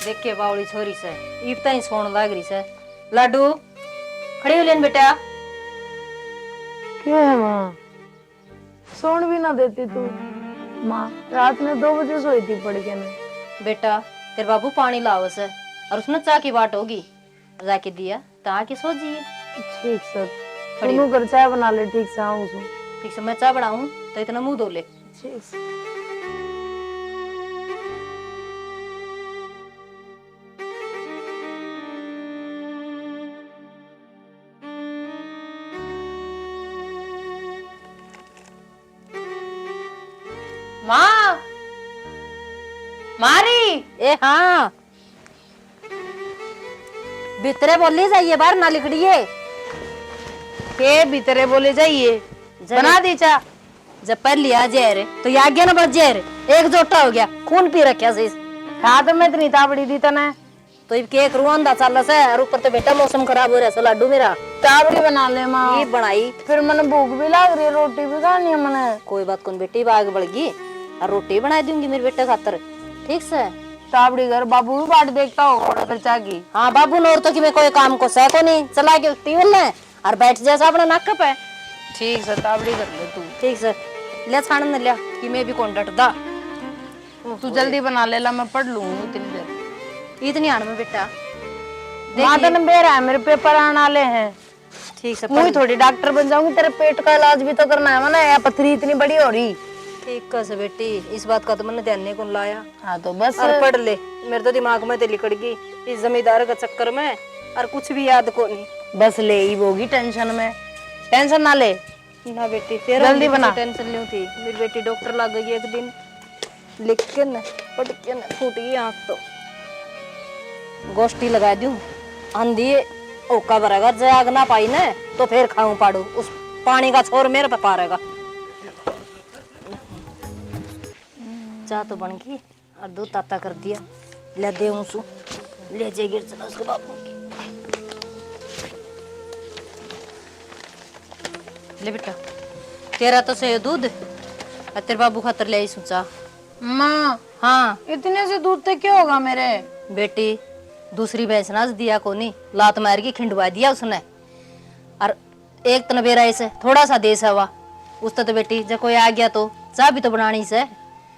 देख के बावली छोरी से इतना ही सोन लाग रही से। लाडू खड़ी हो लेन बेटा। क्या है माँ, सोन भी ना देती तू। माँ रात में 2 बजे सोई थी पड़ के ना। बेटा तेरे बाबू पानी लाओ से और उसने चाय की बाट होगी जाके दिया ताकि सो जिए। ठीक सर, तुम घर चाय बना ले। ठीक से आऊँ सु। ठीक से मैं चाय बनाऊं तो इतना मुंह धो ले। ठीक से। माँ मारी ए हाँ भीतरे बोली जाइए बाहर ना लिखड़िए के भीतरे बोले जाइए बना दी चा। जब पहले लिया जहर तो ये आ गया ना बस जहर एक जोटा हो गया खून पी रखा से खा तो मैं इतनी ताबड़ी दी तना। तो ये केक रुआंदा चल से और ऊपर तो बेटा मौसम खराब हो रहा है लाडू मेरा। ताबड़ी बना ले माँ। ये बनाई फिर मैंने भूख भी लग रही है, रोटी भी खानी है मैंने। कोई बात कौन बेटी बाग बढ़गी और रोटी बना दूंगी मेरे बेटे खातर। ठीक से ताबड़ी घर बाबू भी बाट देखता होगा खर्चा की। हाँ बाबू नौर तो कि मैं कोई काम को सह को नहीं चला के टीवल ने और बैठ जैसा अपना नाक पे। ठीक से ताबड़ी कर ले तू। ठीक से ले छान न लिया कि मैं भी कौन डटदा। तू जल्दी बना ले ला, मैं पढ़ लूंगी इतनी देर। इतनी आन में बेटा मादन बेरा है, मेरे पेपर आने वाले हैं। ठीक से मुझे थोड़ी डॉक्टर बन जाऊंगी, तेरे पेट का इलाज भी तो करना है मैंने। या पथरी इतनी बड़ी हो रही। ठीक से बेटी इस बात का तो मैंने ध्यान नहीं कौन लाया। हाँ तो बस और पढ़ ले मेरे तो दिमाग में तो लिकड़ गई इस जमींदार का चक्कर में और कुछ भी याद को नहीं। बस ले ही होगी टेंशन में। टेंशन ना ले ना बेटी तेरा जल्दी बना। टेंशन ली थी मेरी बेटी डॉक्टर लग गई एक दिन लिख के न पढ़ के न फूट गई आँख तो गोष्ठी लगा दूं आंधी ओका भरेगा जाग ना पाई न तो फिर खाऊं पाड़ू उस पानी का छोर मेरे पे पारेगा। चाह तो बन गई और दूध ताता कर दिया ले दे उसू ले जे गिर चला उसके बापू की। ले बेटा तेरा तो सही दूध और तेरे बाबू खातर ले आई सोचा। माँ हाँ इतने से दूध से क्या होगा मेरे। बेटी दूसरी भैंस ना दिया को नहीं लात मार के खिंडवा दिया उसने और एक तनबेरा ऐसे थोड़ा सा देश हवा उस तो बेटी जब कोई आ गया तो चाह भी तो बनानी से।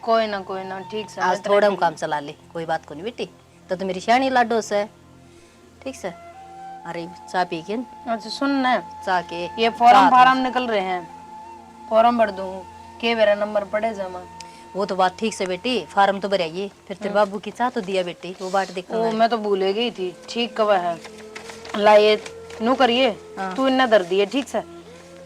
कोई ना ठीक से। आज थोड़ा काम चला ले कोई बात को नहीं बेटी तो मेरी शानी लाडो से। ठीक से अरे चाह पी के अच्छा सुन ना, चाह के ये फॉर्म निकल रहे हैं, फॉर्म भर दूं के मेरा नंबर पड़े जमा। वो तो बात ठीक से बेटी फार्म तो भराइए फिर तेरे बाबू की चाह तो दिया बेटी वो बात देखो। ओ मैं तो भूल गई थी। ठीक कब है लाइए नू करिए। तू इन्ना दर दिए ठीक से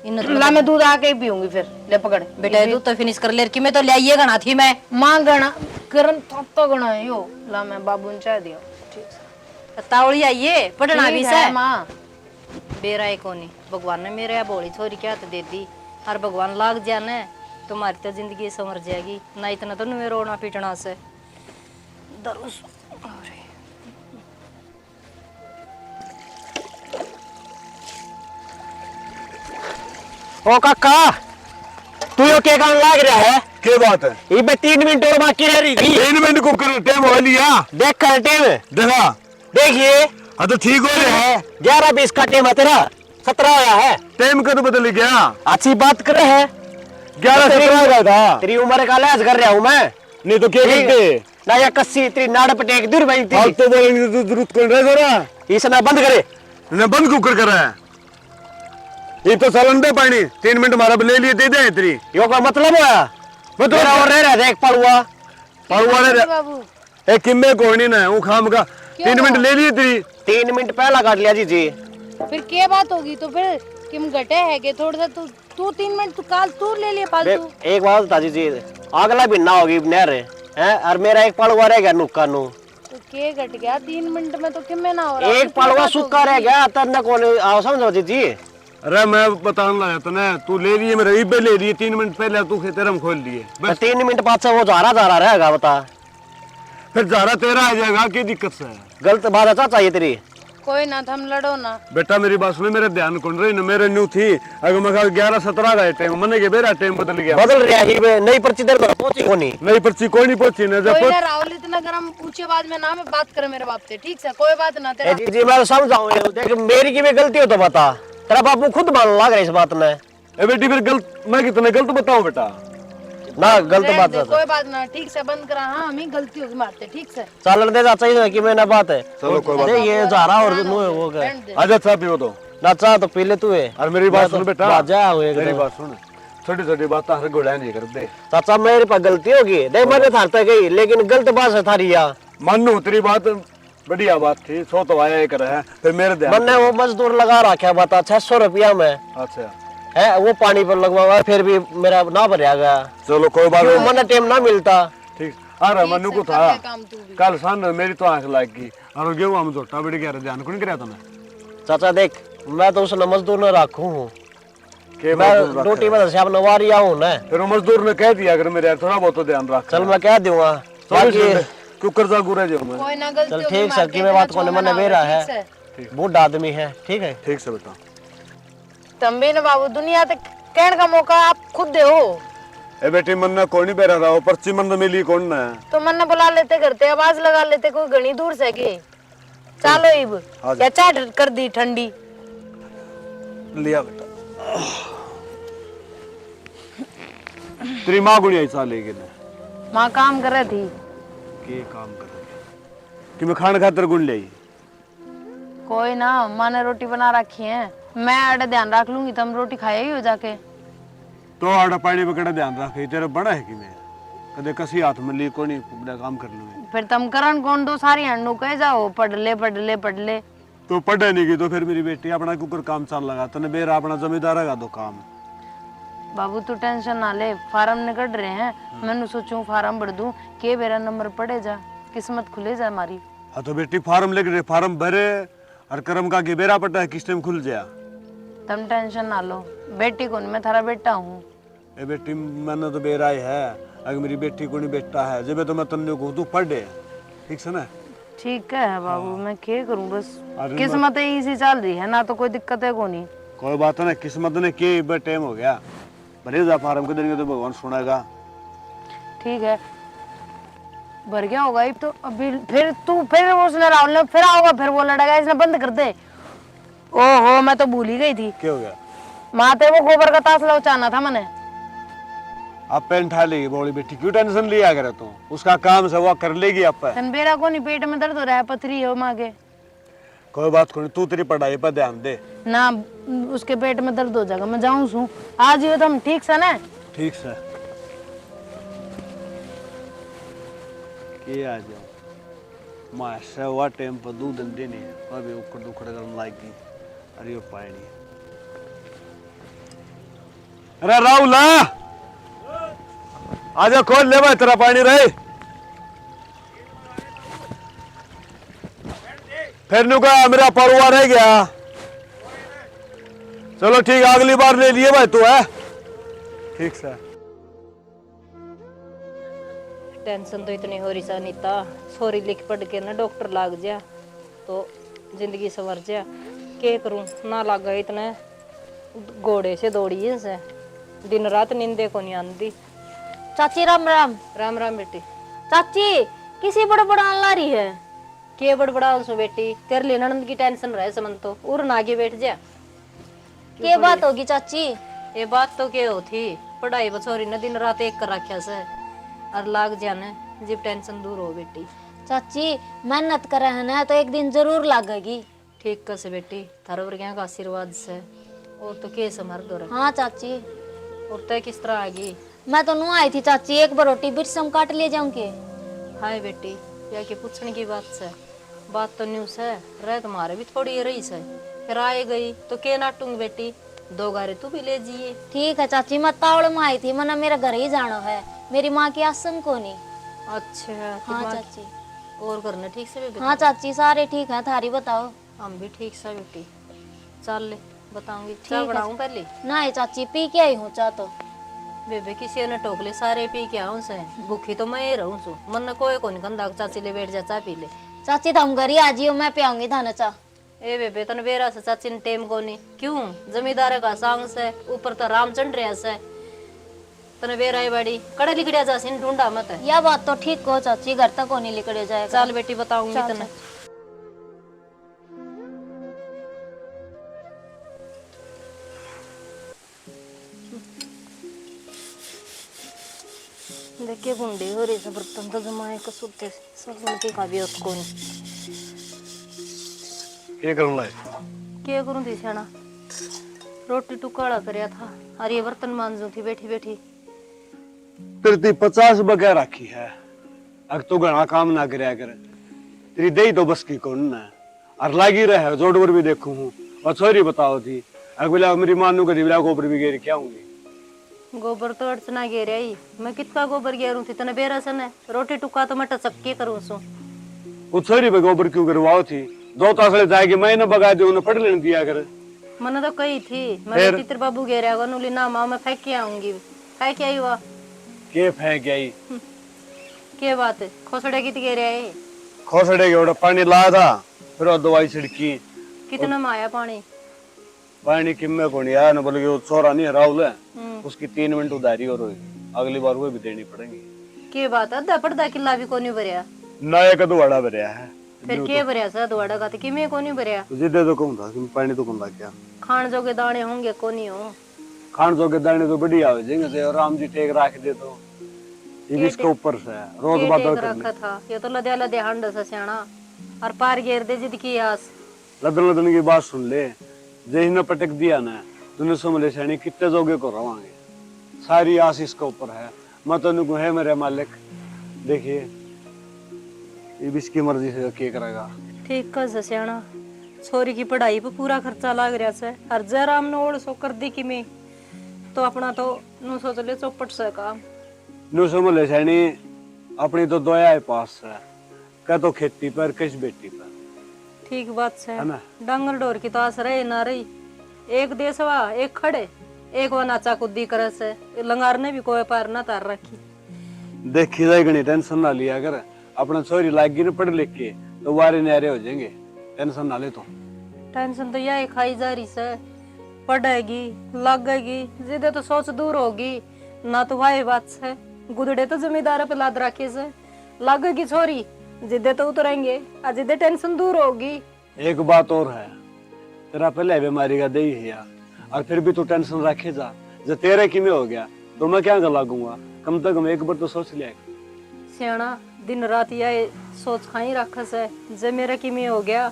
ला, मैं दूध आके ही पीऊंगी फिर। ले पकड़ बेटा दूध तो फिनिश कर ले कि मैं तो ले आइए गणा थी मैं मां गणा करन तो गणा है यो ला, मैं बाबू ने चाह दिया। ठीक से तावड़ी आइए पढ़ना भी से मां बेरा है कोनी भगवान ने मेरे यहाँ बोली छोरी क्या तो दे दी और भगवान लाग जाने तुम्हारी तो जिंदगी संवर जाएगी ना इतना तो नहीं रोना पीटना से दरुस। ओ काका तू यो के काम लाग रहा है। क्या बात है? ये बे 3 मिनट और बाकी रह रही थी। 3 मिनट को कर टाइम हो लिया देख कर टाइम देखा। देखिए हाँ तो ठीक हो रहा है। 11:20 का टाइम है तेरा 17 होया है। टाइम कद बदल गया। अच्छी बात कर रहे हैं। 11:17 का था। तेरी उम्र का लिहाज कर रहा हूँ मैं। नहीं तो क्या करते ना या कस्सी तेरी नाड़ पटेक दूर भाई थी। तो बोलेंगे तो जरूरत कौन रहे जरा इस समय बंद करे ने बंद कुकर कर रहा है। ये तो सलंदे पानी 3 मिनट हमारा ले लिए दे दे तेरी यो का मतलब है मतलब और रह रहा देख पड़ुआ वाले बाबू एक किम्मे कोई ना वो खाम का 3 मिनट ले लिए तेरी 3 मिनट पहला काट लिया जी जी। फिर क्या बात होगी तो फिर किम घटे है के थोड़ा सा तू 3 मिनट तू काल तू ले लिए फालतू। एक बात बता जी अगला भी ना होगी नहर है और मेरा एक पड़ुआ रह गया नुक्का नु तो के घट गया 3 मिनट में तो किम ना हो रहा। एक पड़ुआ सूखा रह गया तब न कौन आओ समझो जी। अरे मैं बताने लगा तो ना तू ले लिए मेरे इबे ले लिए 3 मिनट पहले तू खेतरम खोल लिए बस 3 मिनट बाद से वो जा रहा रहेगा बता फिर जारा तेरा आ जाएगा क्या दिक्कत से गलत बात है चाचा ये तेरी कोई ना थम लड़ो ना। बेटा मेरी बात सुनो, मेरे ध्यान कौन रही ना मेरे न्यू थी अगर मैं 11-17 का टाइम मने के मेरा टाइम बदल गया। बदल रहा ही बे, नई पर्ची दर पर पहुंची कोनी। नहीं पर्ची कोई नहीं पहुंची ना कोई जब ना राहुल इतना गरम ऊंचे बाद में ना मैं बात करे मेरे बाप से, ठीक है कोई बात ना तेरा। जी मैं समझाऊं, देख मेरी की भी गलती हो तो बता, तेरा बापू खुद मान लग रहा है इस बात में। ए बेटी फिर गलत मैं कितने गलत बताऊं बेटा? ना गलत रहने बात दे, है कोई बात ना, ठीक से बंद करा। हाँ हम ही गलती होगी मारते, ठीक से चालन दे जा चाहिए कि मैंने बात है। चलो कोई बात देख ये जा रहा और मुंह वो गए रहने दे। आजा चाह पियो तो। ना चाह तो पी ले तू है। और मेरी बात सुन बेटा, बाजा हुए मेरी बात सुन, छोटी छोटी बात हर गोड़ा नहीं कर दे। चाचा मेरे पर गलती होगी, देख मैंने थारते गई लेकिन गलत बात है थारी या मानू तेरी बात बढ़िया बात थी, सो तो आया कर है फिर मेरे ध्यान। मैंने वो मजदूर लगा रखा बता 600 रुपया में अच्छा है, वो पानी पर लगवा हुआ है, फिर भी मेरा ना भरया गया। चलो कोई बात क्यों नहीं, मैंने टाइम ना मिलता। ठीक आ रहा मनु को था कर ले काम तू भी। कल सान मेरी तो आंख लाग गई और गेहूं हम झोटा बढ़ गया, ध्यान कौन कराया तूने? चाचा देख मैं तो उसने मजदूर न रखू हूँ, के मैं मजदूर रख रोटी रहा है? में से नवारी आऊँ ना। फिर वो मजदूर ने कह दिया अगर मेरे यार थोड़ा बहुत तो ध्यान रख। चल मैं कह दूंगा बाकी क्यों कर्जा गुरे जो मैं। कोई ना गलती चल होगी ठीक है, मारते, की मैं बात इतना को छोड़ना मैंने ना, बेरा ठीक है, से। बूढ़ा आदमी है, ठीक है। ठीक से बेटा। तुम भी ना बाबू दुनिया तक कहने का मौका आप खुद दे हो, ए बेटी मन ने कौन नहीं बेरा रहा, पर्ची मन ने मिली कौन ने? तो मन ने बुला लेते करते, आवाज लगा लेते, कोई घनी दूर से के चलो इब आजा। या चाट कर दी ठंडी। लिया बेटा तेरी माँ गुड़िया ऐसा लेके ने माँ काम कर रही थी। के काम कर रही है कि मैं खाने खातर गुण ले आई। कोई ना माँ ने रोटी बना रखी है, मैं अड़े ध्यान रख लूंगी, तुम रोटी खाएगी हो जाके। तो आड़ा पानी पकड़ा ध्यान रखे तेरा बड़ा है कि मैं कदे कसी हाथ में ली कोनी बड़ा काम कर लूंगी। फिर तुम करन कौन दो सारी हंडू कह जाओ पढ़ ले पढ़ ले पढ़ ले। तो पढ़े नहीं की तो फिर मेरी बेटी अपना कुकर काम चल लगा तने बेरा अपना जमींदार है दो काम। बाबू तू टेंशन ना ले, फार्म निकल रहे हैं, मैंने सोचूं फार्म भर दूं के मेरा नंबर पड़े जा, किस्मत खुले जा हमारी। हाँ तो बेटी फार्म लेके फार्म भरे और कर्म का के बेरा पटा है किस टाइम खुल जाया। तुम टेंशन ना लो, बेटी कौन मैं थारा बेटा हूँ। ए बेटी मैंने तो बेरा ही है, अगर मेरी बेटी को नहीं बेटा है जब तो मैं तन्ने को तू पढ़ दे, ठीक से ना? ठीक है बाबू मैं क्या करूँ, बस अरे किस्मत इसी चल रही है ना, तो कोई दिक्कत है को नहीं। कोई बात है ना, किस्मत ने के टाइम हो गया भरे जा फार्म के देंगे तो भगवान सुनेगा। ठीक है भर गया होगा तो अभी फिर उसने राहुल ने फिर आओगा, फिर वो लड़ेगा, इसने बंद कर दे। ओहो मैं तो भूल ही गई थी, क्या हो गया? माते वो गोबर का तासला उचाना था मैंने। आप पेन ठा लेगी बोली बेटी क्यों टेंशन लिया करे तू, उसका काम से वो कर लेगी आप। तनबेरा को नहीं पेट में दर्द हो रहा है, पथरी है माँ के। कोई बात को नहीं, तू तेरी पढ़ाई पर ध्यान दे। ना उसके पेट में दर्द हो जाएगा, मैं जाऊँ सू आज ही तुम ठीक से ना। ठीक से के आ जाओ माशा हुआ टाइम पर दूध दे नहीं अभी उकड़ दुकड़ करने लाग गई। अरे पानी अरे राहुल आजा खोल ले भाई तेरा पानी रहे फिर नु का मेरा परुआ रह गया। चलो ठीक अगली बार ले लिए भाई तू है ठीक से। टेंशन तो इतनी हो रही सा नीता, सोरी लिख पढ़ के ना डॉक्टर लाग जा तो जिंदगी संवर जा। के करूं ना लागा इतने घोड़े से दौड़ी से दिन रात नींदे को नहीं आंदी। चाची राम राम। राम राम बेटी। चाची किसी बड़बड़ा ला रही है? के बड़बड़ा सो बेटी, तेरे लिए ननद की टेंशन रहे समन तो उर ना आगे बैठ जा। के बात होगी चाची? ये बात तो के होती, पढ़ाई बछोरी ने दिन रात एक कर रखा से और लाग जाने जब टेंशन दूर हो बेटी। चाची मेहनत करे है ना तो एक दिन जरूर लागेगी। ठीक कसे बेटी, थारो वर्गिया का आशीर्वाद से और तो के समर दो। हाँ चाची। और तय किस तरह आ गई? मैं तो नू आई थी चाची, एक बार रोटी बिरसम काट ले जाऊंगी। हाय बेटी, या के पूछने की बात से बात तो न्यूज है रह तुम्हारे भी थोड़ी रही से फिर आए गई तो के नाटूंगी बेटी, दो गारे तू भी ले जिए। ठीक है चाची, मैं तावड़ में आई थी, मना मेरा घर ही जाना है, मेरी माँ की आसन को नहीं। अच्छा हाँ चाची। और करना ठीक से बेटी? हाँ चाची सारे ठीक है, थारी बताओ। हम भी ठीक से बेटी। चल ले बताऊंगी, ठीक चाय है। बनाऊं पहले? नहीं चाची पी के आई हूँ चाह तो। बेबे किसी ने टोकले सारे पी के आऊं से, भूखी तो मैं ही रहूं सु, मन ने कोई को नहीं कंधा चाची ले बैठ जा चाय पी ले। चाची तुम घर ही आ जियो, मैं पियाऊंगी थाने चाह। ए बेबे तन बेरा से चाची ने टेम कोनी क्यों जमींदार का सांग से ऊपर तो रामचंद्र है से तने बेरा है बड़ी कड़े लिखड़िया जा सिन ढूंढा मत यह बात तो ठीक को चाची, घर तक होने लिकड़े जाएगा। चल बेटी बताऊंगी चल, तने। देखिए गुंडे हो रही सब बर्तन तो जमाए को सुते सब गुंडे का भी उसको नहीं क्या करूँ लाए? क्या करूं थी सेना रोटी टुकाड़ा करया था और ये बर्तन मांजू थी बैठी बैठी। तेरी ती 50 बगैर रखी है, अगर तू घना काम ना करया कर, तेरी दही तो बस की कौन ना और लागी रहे जोड़वर भी देखूं हूँ और छोरी बताओ थी अगर बोला मेरी मानू का दिवला गोबर भी गेर क्या होंगी। गोबर तो अड़चना गे रही मैं कितना गोबर गेरू थी तने बेरा सन है रोटी टुका तो मैं टचक्के करूं सो वो छोरी पे गोबर क्यों करवाओ थी? 2 तासले जाएगी मैंने बगा दे उन्हें पढ़ लेने दिया कर। मैंने तो कही थी मैं तेरे बाबू गे रहा गनुली ना मां मैं फेंक के आऊंगी फेंक के आई हुआ के फेंक आई क्या बात है खोसड़े की गे रहा है खोसड़े के उड़ा पानी लाया था फिर वो दवाई छिड़की कितना में आया पानी पानी किम्मे को नहीं आया ना बोले वो छोरा नहीं है राहुल है उसकी 3 मिनट उधारी और हुई अगली बार वो भी देनी पड़ेगी। क्या बात है अद्धा पड़दा किला भी कोनी भरया नया कदू बड़ा भरया है फिर क्या भरया सा दुआड़ा का कि मैं कोनी भरया तुझे दे दो कौन था कि पानी तो कौन लग गया खान जोगे दाने होंगे कोनी हो खान जोगे दाने तो बढ़िया हो जाएंगे से और राम जी टेक रख दे तो ये भी इसके ऊपर से है रोज बादल रखा था ये तो लदया लदया हंड सा सियाना और पार घेर दे जिद की आस लदन लदन की बात सुन ले जय ने पटक दिया ना तूने समझ सैनी कितने जोगे को रवांगे सारी आस इसके ऊपर है मैं तो है मेरे मालिक देखिए ये भी इसकी मर्जी से क्या करेगा। ठीक कर सियाना छोरी की पढ़ाई पे पूरा खर्चा लाग रहा से हर जयराम ने ओढ़ सो कर दी कि मैं तो अपना तो नु सोच ले चौपट से काम नु समझ ले सैनी अपनी तो दया है पास है क्या तो खेती पर किस बेटी पर ठीक बात से है ना डांगर डोर की तो आस रहे ना रही एक देशवा एक खड़े एक वो नाचा कुद्दी करे से लंगार ने भी कोई पार ना तार रखी देखी जाए गणी टेंशन ना लिया कर अपना छोरी लागी न पढ़ लिख के तो वारे न्यारे हो जाएंगे टेंशन ना ले तो टेंशन तो यही खाई जा रही से पढ़ेगी लगेगी जिदे तो सोच दूर होगी ना तो वाही बात से गुदड़े तो जमींदार पे लाद रखे से लगेगी छोरी जिदे तो उतरेंगे और जिदे टेंशन दूर होगी। एक बात और है तेरा पहले बीमारी का दे ही है और फिर भी तू टेंशन रखे जा जब तेरे की में हो गया तो मैं क्या लागूंगा कम से कम एक बार तो सोच लिया सियाना दिन रात यह सोच खाई रखा से जब मेरा की में हो गया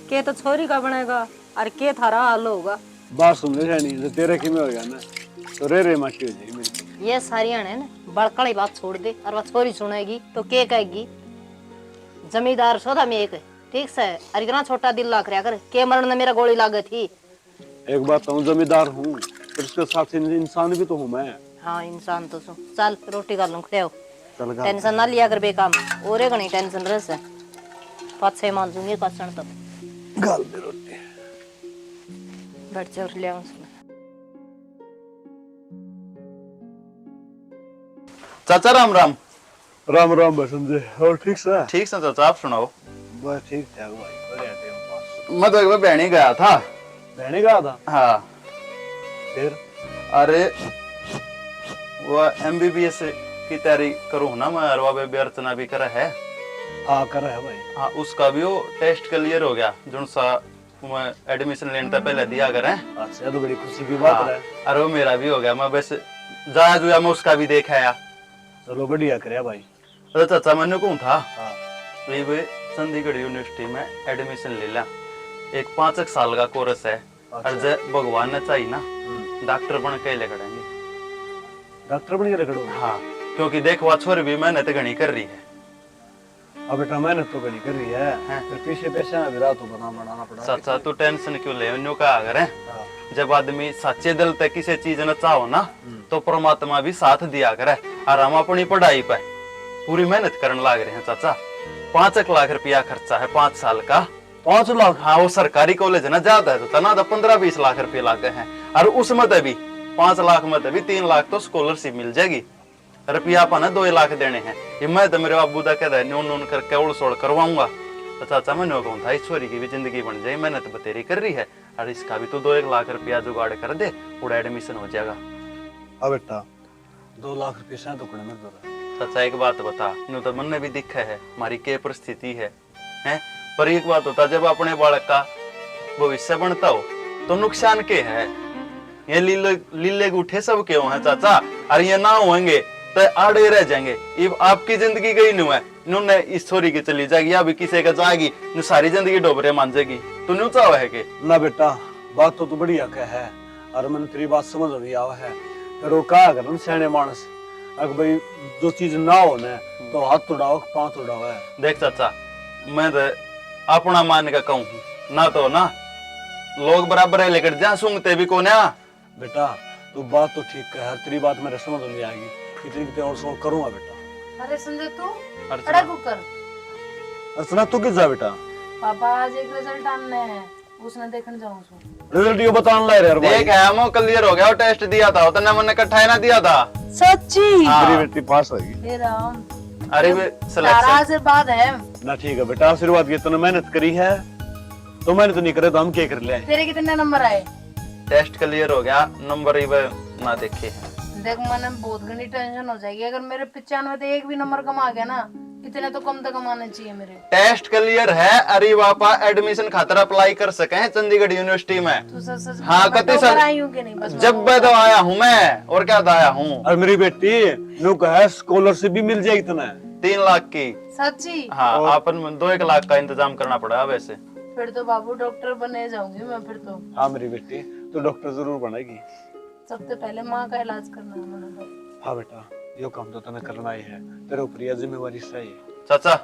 के तो छोरी का बनेगा और के थारा हाल होगा। बात सुन ले नहीं जब तेरे की में हो गया ना तो रे माटी हो जाएगी मेरी। ये सारी है ना बड़कड़ी बात छोड़ दे और वह छोरी सुनेगी तो के कहेगी जमींदार सौदा में एक ठीक से और इतना छोटा दिल लाख रहा कर के मरण ने मेरा गोली लागे थी। एक बात तो जमींदार हूँ फिर उसके साथ इंसान भी तो हूँ मैं। हाँ इंसान तो सो चल रोटी कर लूं खड़े चल टेंशन ना लिया कर बेकाम और घनी टेंशन रह से पाँच छह मान दूंगी कसन तो गाल दे रोटी बैठ चल ले आऊं चाचा राम राम। राम राम बसंत और ठीक से ठीक से चाचा आप सुनाओ। बस ठीक ठाक भाई बढ़िया टाइम पास। मैं तो एक बार बहनी गया था। बहने गया था हाँ फिर अरे वो MBBS की तैयारी करूँ ना मैं अरवा बेबी अर्चना भी करा है। हाँ कर रहा है भाई। हाँ उसका भी वो टेस्ट क्लियर हो गया जो सा मैं एडमिशन लेने से पहले दिया करें। अच्छा तो बड़ी खुशी की बात है। अरे वो मेरा भी हो गया मैं बस जाया जुया मैं उसका भी देखा यार। चलो बढ़िया करे भाई। अरे चाचा मैंने कौन था हाँ ये चंडीगढ़ यूनिवर्सिटी में एडमिशन ले लिया। एक 5 साल का कोर्स है और जब भगवान ने चाहिए ना डॉक्टर बन के ले करेंगे। डॉक्टर बन के रखो। हाँ क्योंकि देखो छोरी भी मेहनत घनी कर रही है। अब बेटा मेहनत तो घनी कर रही है फिर पीछे पैसा ना विरा तो बनाना पड़ा। चाचा तू टेंशन क्यों ले उन्हों का अगर है जब आदमी सच्चे दिल तक किसी चीज न चाहो ना तो परमात्मा भी साथ दिया करे। और हम अपनी पढ़ाई पे पूरी मेहनत करने लग रहे हैं चाचा। 5 लाख रुपया खर्चा है 5 साल का। 5 लाख? हाँ वो सरकारी कॉलेज है ना ज्यादा है तो ना 15-20 लाख रुपये लागे हैं और उसमें भी 5 लाख में भी 3 लाख तो स्कॉलरशिप मिल जाएगी। रुपया अपन 2 लाख देने हैं। ये मैं तो मेरे बाबू दा कहता है नून नून करके उड़ सोड़ करवाऊंगा तो चाचा मैंने कहूँ था इस छोरी की भी जिंदगी बन जाए, मेहनत बतेरी कर रही है, और इसका भी तो 2-1 लाख रुपया जुगाड़ कर दे, पूरा एडमिशन हो जाएगा। अब बेटा 2 लाख रुपये से तो करने में दो चाचा एक बात बता, नु तो मन ने भी दिखा है हमारी क्या परिस्थिति है, हैं? पर एक बात होता, जब अपने बालक का भविष्य बनता हो तो नुकसान के है? ये लीले गुठे सब क्यों है चाचा? और ये ना होंगे तो आड़े रह जाएंगे। ये आपकी जिंदगी गई नहीं है, इन्होंने इस छोरी की चली जाएगी, या भी किसी का जाएगी, नु सारी जिंदगी डोबरे मान जाएगी। तू न्यू चाहो है के ना बेटा, बात तो बढ़िया कह है, और मैंने तेरी बात समझ भी आवा है। पर वो कहा कर सियाने मानस, अगर भाई जो चीज ना हो ना तो हाथ तोड़ाओ पाँव तोड़ाओ है। देख चाचा, मैं तो अपना मान का कहूँ ना, तो ना लोग बराबर है, लेकर जा सूंघते भी को ना। बेटा तू बात तो ठीक है, तेरी बात मेरे समझ में आएगी, इतनी कितने और सुन करूंगा बेटा। अरे संजय तू अर्चना, अड़ा कुकर अर्चना तू किस जा बेटा? पापा आज एक रिजल्ट आने है, उसने देखने जाऊं सो। रिजल्ट यो बताने लाए रे यार भाई। देख है मो क्लियर हो गया, वो टेस्ट दिया था, उतने मैंने इकट्ठा ही ना दिया था। सच्ची? हाँ। मेरी बेटी पास होगी। हे राम, अरे तारा सिलेक्शन आशीर्वाद है। ना ठीक है बेटा, आशीर्वाद की तूने मेहनत करी है, तो मैंने तो नहीं करे तो हम क्या कर ले। तेरे कितने नंबर आए? टेस्ट क्लियर हो गया, नंबर ही ना देखे हैं। देख मैंने बहुत घनी टेंशन हो जाएगी अगर मेरे 95 तो एक भी नंबर कम आ गया ना, इतने तो कम आने चाहिए मेरे। टेस्ट क्लियर है, अरे बापा एडमिशन खातर अप्लाई कर सके हैं चंडीगढ़ यूनिवर्सिटी में। तू सच सच हाँ, मैं कति तो सर- आई हूँ कि नहीं, बस जब मैं तो आया हूँ मैं, और क्या तो आया हूँ। और मेरी बेटी नु कहे स्कॉलरशिप भी मिल जाएगी तुम्हें 3 लाख की। सच्ची? हाँ, अपन 2-1 लाख का इंतजाम करना पड़ा वैसे। फिर तो बाबू डॉक्टर बने जाऊंगी मैं फिर तो। हाँ मेरी बेटी, तो डॉक्टर जरूर बनेगी। सबसे पहले माँ का इलाज करना है मैंने तो। हाँ बेटा, यो काम तो तने करना ही है, तेरे ऊपर यह जिम्मेवारी सही है। चाचा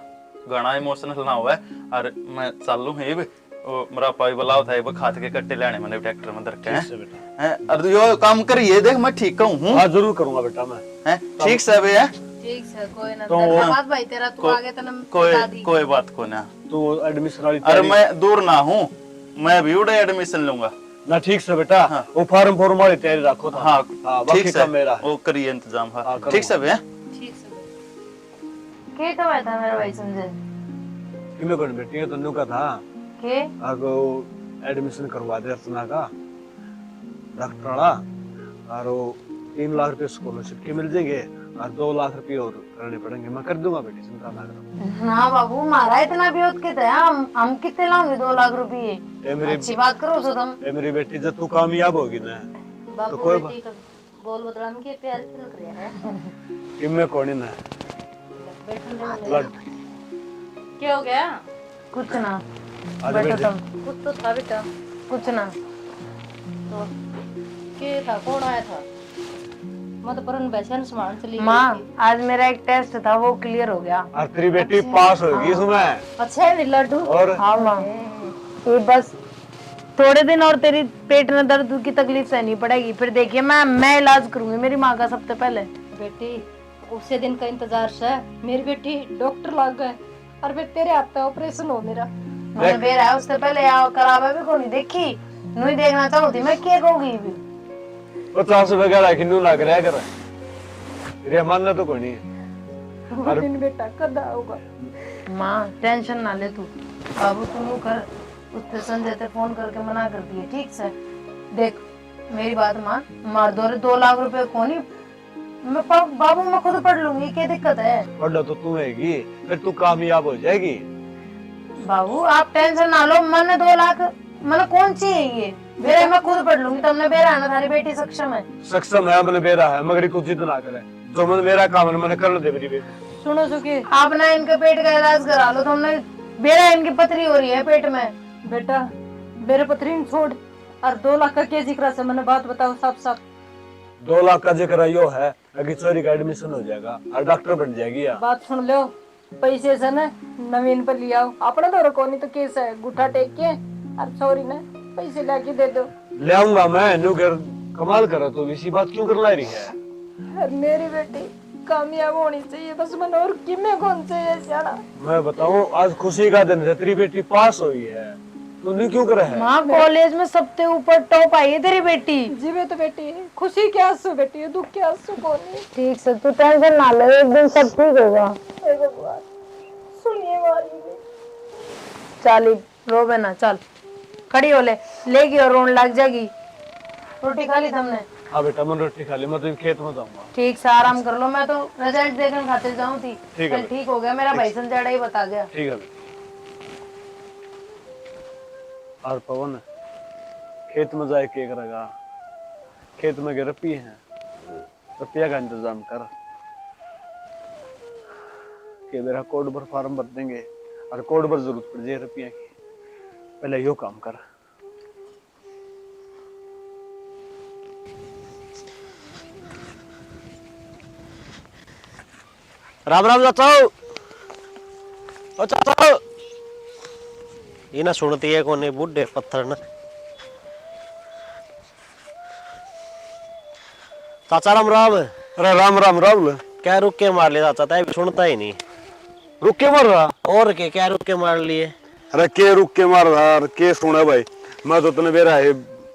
घना इमोशनल ना हुआ है, और मैं चालू है वो मेरा पाई बुलाओ था, वो खाद के कट्टे लेने मैंने ट्रैक्टर में धर के ठीक से बेटा। हैं। और यो काम करिए, देख मैं ठीक हूँ। हाँ जरूर करूंगा बेटा मैं। हैं ठीक से भी है, ठीक है, कोई ना। तो- धन्यवाद भाई तेरा, तू आगे तो बता दी। कोई बात को ना। तो एडमिशन वाली अरे मैं दूर ना हूँ, मैं भी उड़े एडमिशन लूंगा। ना ठीक से बेटा। हाँ। वो फार्म वाली तैयारी रखो था। हाँ बाकी ठीक काम से, मेरा है। वो करिए इंतजाम। हाँ हाँ, ठीक से भी है। ठीक से। के कमाया था मेरा भाई संजय? किमे कोन बेटी है तन्नू का था, के? आगो एडमिशन करवा दे अर्चना का डॉक्टर वाला, और वो 3 लाख रुपए स्कॉलरशिप के मिल जाएंगे, और 2 लाख रुपए और करने पड़ेंगे। मैं कर दूंगा बेटी, चिंता ना करो। ना बाबू, हमारा इतना भी होत के था, हम कितने लाओगे 2 लाख रुपए? ए मेरी अच्छी बात करो तो तुम। ए मेरी बेटी, जब तू कामयाब होगी ना बाबू कोई बेटी का बोल बदलाम के प्यार से लग रहा है। किमे कोनी ना ब्लड क्या हो गया? कुछ ना, आज बैठो बेटी तुम। कुछ तो था बेटा। कुछ ना। तो के था, कौन आया था? मैं तो परन बैसन सामान चली गई माँ, थी। आज मेरा एक टेस्ट था, वो क्लियर हो गया। और तेरी बेटी पास होगी इसमें। अच्छा है मेरी लड्डू। और हाँ माँ, ये बस थोड़े दिन और तेरी पेट में दर्द की तकलीफ सहनी पड़ेगी, फिर देखिए मैं इलाज करूंगी मेरी माँ का सबसे पहले। बेटी उसे दिन का इंतजार से मेरी बेटी डॉक्टर लग गए, और फिर तेरे हाथ का ऑपरेशन हो मेरा। मैंने बेरा है, उससे पहले आओ करावे भी को नहीं देखी, नहीं देखना चाहती मैं, क्या कहूंगी भी। 50 वगैरह किन्नू लग रहा है कर रे, मानना तो कोई नहीं है। दिन बेटा कदा होगा। माँ टेंशन ना ले तू, बाबू तुम कर, उससे संजय से फोन करके मना कर दिए, ठीक से। देख मेरी बात मान, मार 2 लाख रुपए को नहीं, मैं बाबू मैं खुद पढ़ लूंगी, क्या दिक्कत है? पढ़ तो तू हैगी, फिर तू कामयाब हो जाएगी। बाबू आप टेंशन ना लो, मैंने 2 लाख मैंने कौन सी है ये, बेरा मैं खुद पढ़ लूंगी। तुमने बेरा है ना, थारी बेटी सक्षम है। सक्षम है, मैंने बेरा है, मगर कुछ जिद ना करे, जो मैंने मेरा काम है मैंने कर दे मेरी बेटी। सुनो सुखी, आप ना इनके पेट का इलाज करा लो, तुमने बेरा इनकी पथरी हो रही है पेट में। बेटा मेरे पथरी छोड़, और 2 लाख का क्या जिक्र से मैंने बात बताओ साफ साफ। 2 लाख का जिक्र यो है कि चोरी का एडमिशन हो जाएगा और डॉक्टर बन जाएगी। यार बात सुन लो, पैसे से ना नवीन पर लिया अपना तो रखो, नहीं तो केस है, गुठा टेक के और छोरी ने पैसे लाके दे दो। ले आऊंगा मैं, नु कर कमाल करो तो इसी बात क्यों कर ला रही है? और मेरी बेटी कामयाब होनी चाहिए, बस मन और किमे कौन से है साला। मैं बताऊं, आज खुशी का दिन है, तेरी बेटी पास हुई है, तूने क्यों करा है? माँ कॉलेज में सबसे ऊपर टॉप आई है तेरी बेटी। जीवे तो बेटी है, खुशी के आंसू बेटी है, दुख के आंसू कौन है? ठीक से तू टेंशन ना ले, एक दिन सब ठीक होगा। हे भगवान सुनिए वाली चल रोवे ना, चल खड़ी हो लेगी और रोन लग जाएगी। रोटी खा ली तुमने? हाँ बेटा मैं रोटी खा ली, मैं तो खेत में जाऊंगा। ठीक से आराम कर लो, मैं तो रिजल्ट देखने खातिर जाऊं थी। ठीक है चल ठीक हो गया, मेरा भाई संजड़ा ही बता गया। ठीक है बेटा। और पवन खेत में जाए के करेगा? खेत में के रपी है, रपिया का इंतजाम कर के मेरा कोड पर फार्म भर देंगे और कोड पर जरूरत पड़ जाए रुपया की, पहले यो काम कर। राम राम चाचा। ओ चाचा ये ना सुनती है कोने बुढ़े पत्थर ना। चाचा राम राम। अरे राम राम राहुल। क्या रुक के मार लिया चाचा, तय सुनता ही नहीं। रुक के मार रहा? और क्या रुक के मार लिए? अरे के रुक के मार रहा के सुना भाई, मैं तो तने बेरा है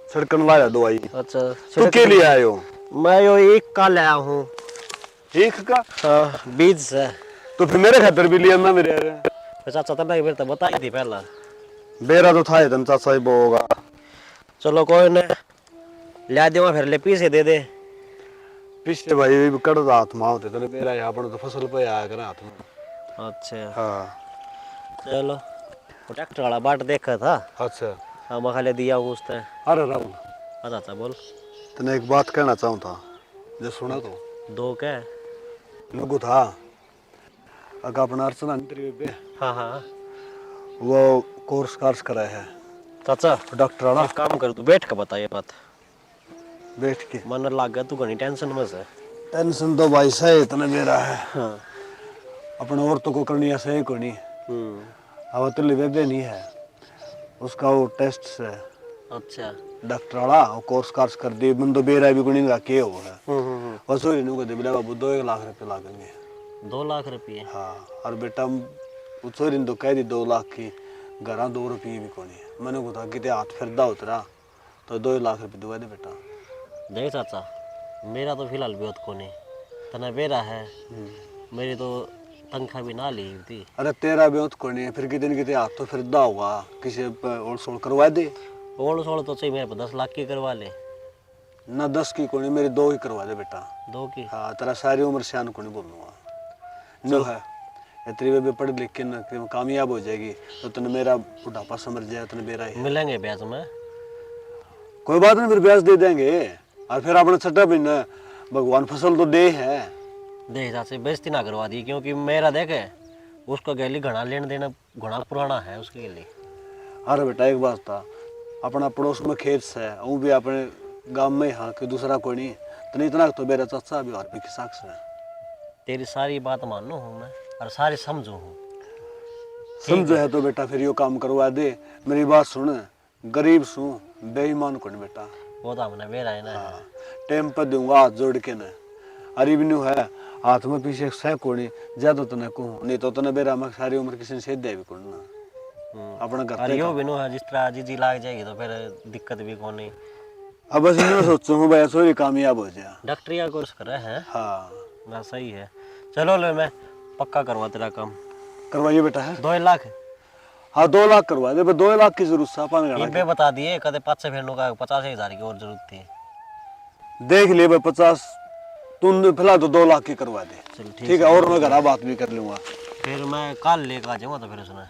सड़कन लाया दवाई। अच्छा तू के लिए आयो? मैं यो एक का लाया हूँ। एक का? हाँ बीज से। तो फिर मेरे खातर भी लिया ना मेरे। चाचा तब मेरे तो बताई थी पहला। बेरा तो था इतना चाचा ही वो होगा। चलो कोई ने ला दे, फिर ले पीछे दे दे। पिछले भाई कड़ हाथ में होते तो बेरा यहाँ पर तो फसल पे आया कर हाथ में। अच्छा हाँ चलो, ट्रैक्टर वाला बाट देखा था। अच्छा हाँ मैं खाली दिया उसने। अरे राहुल अच्छा अच्छा बोल। तने एक बात कहना चाहूँ था, जो सुना तो दो क्या? लघु था अगर अपना अर्चना इंटरव्यू पे हाँ हाँ वो कोर्स करा है चाचा। डॉक्टर वाला। एक काम कर, तू बैठ के बता ये बात। बैठ के मन लाग गया तू घनी टेंशन में से। टेंशन तो भाई सही इतना मेरा है। हाँ अपने औरतों को करनी है सही को नहीं। अब तो लिवे नहीं है उसका वो टेस्ट है। अच्छा डॉक्टर वाला वो कोर्स कर दी मन तो बेरा भी गुणी का के हो है बस वही नहीं कहते बोला बाबू 2 लाख रुपए लागेंगे। 2 लाख रुपये? हाँ और बेटा वो छोरी ने तो कह दी 2 लाख की, घर 2 रुपये भी कोनी है। मैंने को था कि हाथ फिरदा उतरा तो 2 लाख रुपये दुआ दे बेटा। देख चाचा मेरा तो फिलहाल बहुत को नहीं, तना बेरा है। मेरी तो तनख्वाह भी ना ली थी। अरे तेरा भी को नहीं है, फिर कितने हाथ तो फिरदा होगा किसी और सोल करवा दे। ओल्ड सोल्ड तो चाहिए मेरे पे 10 लाख की करवा ले। ना 10 की कोनी, मेरी 2 ही करवा दे बेटा। 2 की? हाँ तेरा सारी उम्र सियान को नहीं बोलूंगा नो है। इतनी भी पढ़ लिख के ना कामयाब हो जाएगी तो तने मेरा बुढ़ापा समझ जाए तने मेरा ही। मिलेंगे ब्याज में? कोई बात नहीं, फिर ब्याज दे देंगे और फिर अपने छठा महीना भगवान फसल तो दे है। देख चाचा बेइज्जती ना करवा दी, क्योंकि मेरा देखे उसको गैली घना लेन देना घना पुराना है उसके गैली। अरे बेटा एक बात था, अपना पड़ोस में खेत है वो भी अपने गांव में हाँ कि दूसरा कोई नहीं तो नहीं इतना तो मेरा चाचा भी और भी किसाक से। तेरी सारी बात मानो हूँ मैं और सारी समझू हूँ। समझो है तो बेटा फिर यो काम करवा दे। मेरी बात सुन, गरीब सू बेईमान को नहीं बेटा। वो तो हमने बेरा है ना। हाँ टाइम पर दूंगा हाथ जोड़ के न। अरीब न्यू है हाथ में पीछे सह कोनी ज्यादा तो न कहूँ नहीं तो तने बेरा में सारी उम्र किसी ने सेध दे भी कोना अपना घर। अरे यो बिनु है जिस तरह जी लाग जाएगी तो फिर दिक्कत भी कौन नहीं। अब बस इन्हें सोचू हूँ भाई सोरी कामयाब हो जाए। डॉक्टरी का कोर्स करे हैं? हाँ बस सही है। चलो ले मैं पक्का करवा तेरा काम। करवाइए बेटा है। 2 लाख? हाँ 2 लाख करवा दे, 2 लाख की जरूरत है अपन ये बता दिए कदे 5 से फेरने का 50,000 की और जरूरत थी। देख ले भाई 50 तुम फिलहाल तो 2 लाख की करवा दे। चल ठीक है और मैं घर बात भी कर लूंगा। फिर मैं कल लेकर आ जाऊंगा तो फिर सुना।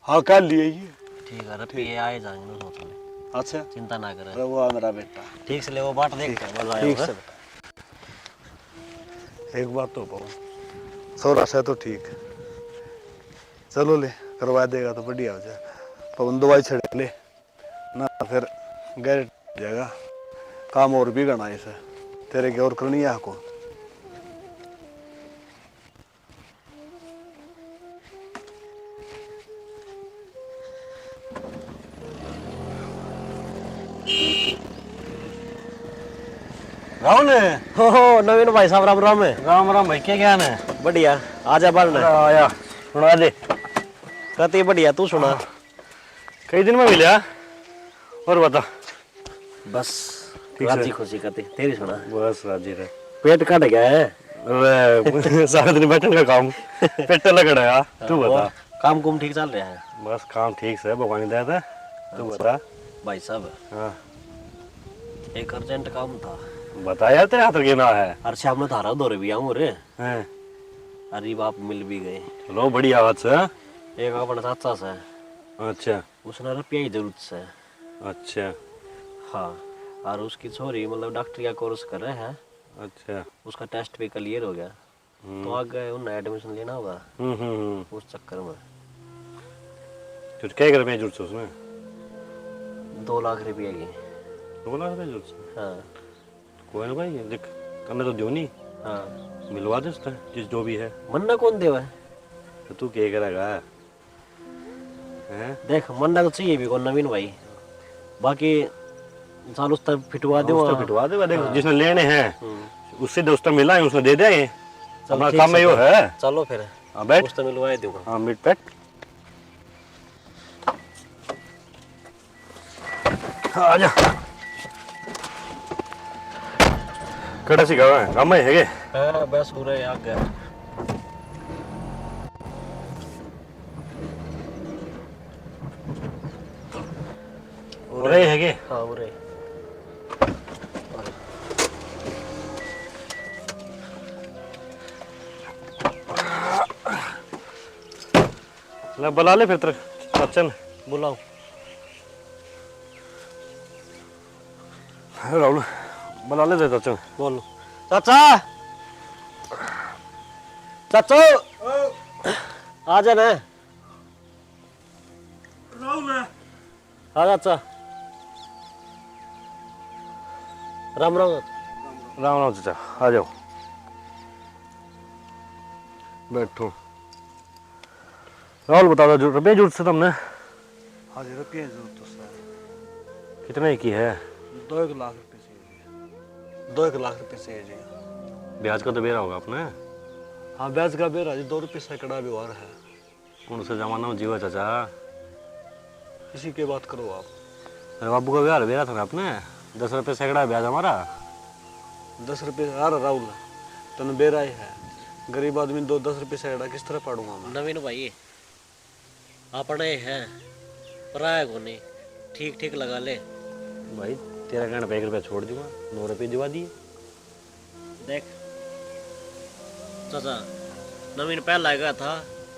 हाँ कल लिए ये ठीक है रुपये आए जाएंगे ना सोच ले। अच्छा चिंता ना करे। अरे वो मेरा बेटा ठीक से ले वो बाट देख कर मजा ठीक आएगा। से बेटा एक बात तो पाओ सौरा से तो ठीक चलो ले करवा देगा तो बढ़िया हो जाए। पवन दवाई छड़े ले ना फिर गैर जाएगा काम और भी करना इसे तेरे की और करनी है को। राहुल हो नवीन भाई साहब राम राम है। राम राम भाई क्या ज्ञान है? बढ़िया आजा बढ़ना। आया सुना दे। कति बढ़िया तू सुना। कई दिन में मिला और बता। बस राजी खुशी कति तेरी सुना। बस राजी रहे। पेट कट गया है। अरे सारा दिन बैठने का काम पेट लग रहा है। तू बता काम कुम ठीक चल रहा है? बस काम ठीक से भगवान की दया था। तू बता। भाई साहब हाँ एक अर्जेंट काम था। बता यार, तेरे हाथ के ना है। अरे शाम ने थारा दौरे भी आऊँ रे। हैं? अरे बाप मिल भी गए। चलो बढ़िया बात से। एक अपना चाचा से, अच्छा उसने रुपया की जरूरत से। अच्छा हाँ, और उसकी छोरी मतलब डॉक्टर का कोर्स कर रहे हैं। अच्छा। उसका टेस्ट भी क्लियर हो गया, तो आगे उन्हें एडमिशन लेना होगा उस चक्कर में। तो क्या कर रहे जरूरत से उसमें? 2 लाख रुपये की। 2 लाख रुपए जरूरत से? हाँ कोई ना भाई, देख करने तो दो नहीं, हाँ, मिलवा दे उससे जिस जो भी है। मन्ना कौन देवा है? तो तू क्या करेगा? हैं? देख मन्ना तो चाहिए भी कौन नवीन भाई, बाकी साल उस तक फिटवा दे। उसको फिटवा दे। देख जिसने लेने हैं उससे दोस्त मिला है, उसने दे दिया। ये अपना ठीक काम में से यो है। चलो फिर हाँ बैठ। उस तो मिलवा दूंगा। हाँ मिट बैठ। आजा। कड़ा सी गाँव है, गाँव में है क्या? हाँ बस पूरे आ गया। उरे है क्या? हाँ पूरे। ले बुला ले फिर तेरे चाचा ने। बुलाओ। राहुल बुला ले तेरे चाचा ने। बोलो चाचा। चाचो आ जाना। हाँ चाचा। राम राम। राम राम चाचा, आ जाओ बैठो। राहुल बता दो, रुपये जरूरत से तुमने? हाँ जी, रुपये जरूरत तो सर। कितने की है? 2 लाख रुपये चाहिए। 2 लाख रुपये चाहिए जी। ब्याज का तो बेरा होगा अपने। हाँ ब्याज का बेरा जी, 2 रुपये सैकड़ा व्यवहार है। कौन से जमाना में जीवा चाचा? इसी की बात करो आप। अरे बाबू का ब्याह बेरा था ना अपने। 10 रुपये सैकड़ा ब्याज हमारा। 10 रुपये यार राहुल, तन बेरा ही है। गरीब आदमी 10 रुपये सैकड़ा किस तरह पाड़ूंगा मैं? नवीन भाई अपने हैं पराया को नहीं, ठीक ठीक लगा ले। भाई तेरा कहना पे 1 रुपया छोड़ दूंगा, 9 रुपये दिवा दिए। देख चाचा, नवीन पहला आएगा था,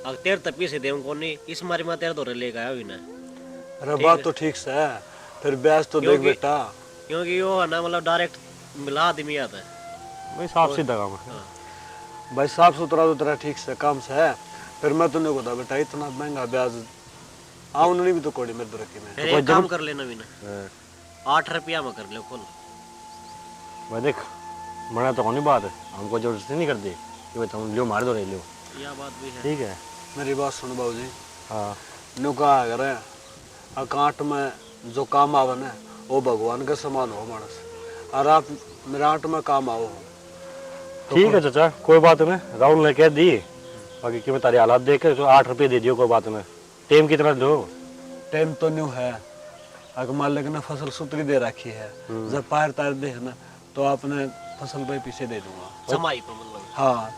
अब तेरे तक पीछे दे को नहीं, इस मारी में तेरे दौरे लेके आया हुई ना। अरे बात तो ठीक से है, फिर ब्याज तो देख क्योंकि- बेटा। क्योंकि वो है ना मतलब डायरेक्ट मिला आदमी आता है। भाई साफ सीधा काम है। भाई साफ सुथरा तो तेरा ठीक से काम से है। फिर मैं तुमने को था बेटा, इतना महंगा ब्याज आउन नहीं भी तो कोड़ी मेरे रखी में। फिर एक काम कर ले नवीन, 8 रुपया में कर ले कुल। भाई देख मना तो नहीं बात है, हमको जबरदस्ती नहीं कर दी कि भाई तुम लियो मार दो रही लियो। यह बात भी है। ठीक है। मेरी बात सुन बाबू जी। हाँ न्यू कहा करे अकांट में जो काम आवे ना वो भगवान के समान हो मानस, और आप मेरे आंट में काम आओ। ठीक है चाचा, कोई बात नहीं। राहुल ने कह दी, बाकी कि मैं तारी हालात देख के 8 रुपये दे दियो, कोई बात नहीं। टाइम कितना दो? टाइम तो न्यू है, अगर मालिक ने फसल सुतरी दे रखी है, जब पार तार दे है ना तो आपने फसल पे पीछे दे दूंगा। समाई पर मतलब। हाँ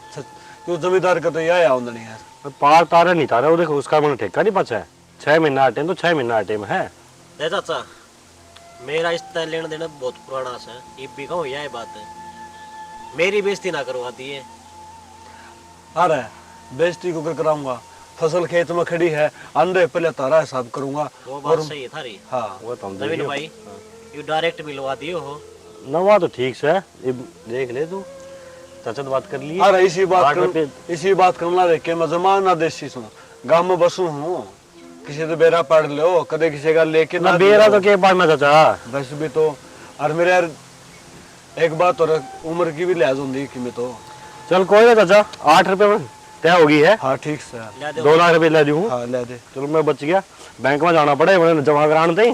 क्यों जमींदार का तो यह आमदनी है। पार तारा नहीं तारा, वो देखो उसका मैंने ठेका नहीं पचा है। 6 महीना टाइम तो 6 महीना टाइम है। नहीं चाचा, मेरा इस तरह लेना देना बहुत पुराना सा है, ये भी कहूँ यह बात है, मेरी बेइज्जती ना करवा दी है। अरे बेइज्जती को कर कराऊंगा, फसल खेत में खड़ी है, अंधे पहले तारा हिसाब करूंगा। वो बात सही है थारी। हाँ वो तो हम नवीन भाई यू डायरेक्ट मिलवा दियो हो। नवा तो ठीक से है, ये देख ले तू। चाचा तो बात कर लिए। अरे इसी बात 8 रुपये इसी बात करना देख के मैं जमाना देसी सुन गांव में बसू हूँ, किसी तो बेरा पढ़ लो, कदे किसी का लेके ना बेरा तो क्या पढ़ना चाचा। बस भी तो। और मेरे यार एक बात और उम्र की भी लिहाज होती कि मैं तो। चल कोई ना चाचा, 8 रुपये में तय होगी है। हाँ ठीक से। ले दो। 2 लाख रुपये ले दूँ। हाँ ले दे। चलो मैं बच गया, बैंक में जाना पड़े, मैंने जमा कराने थे,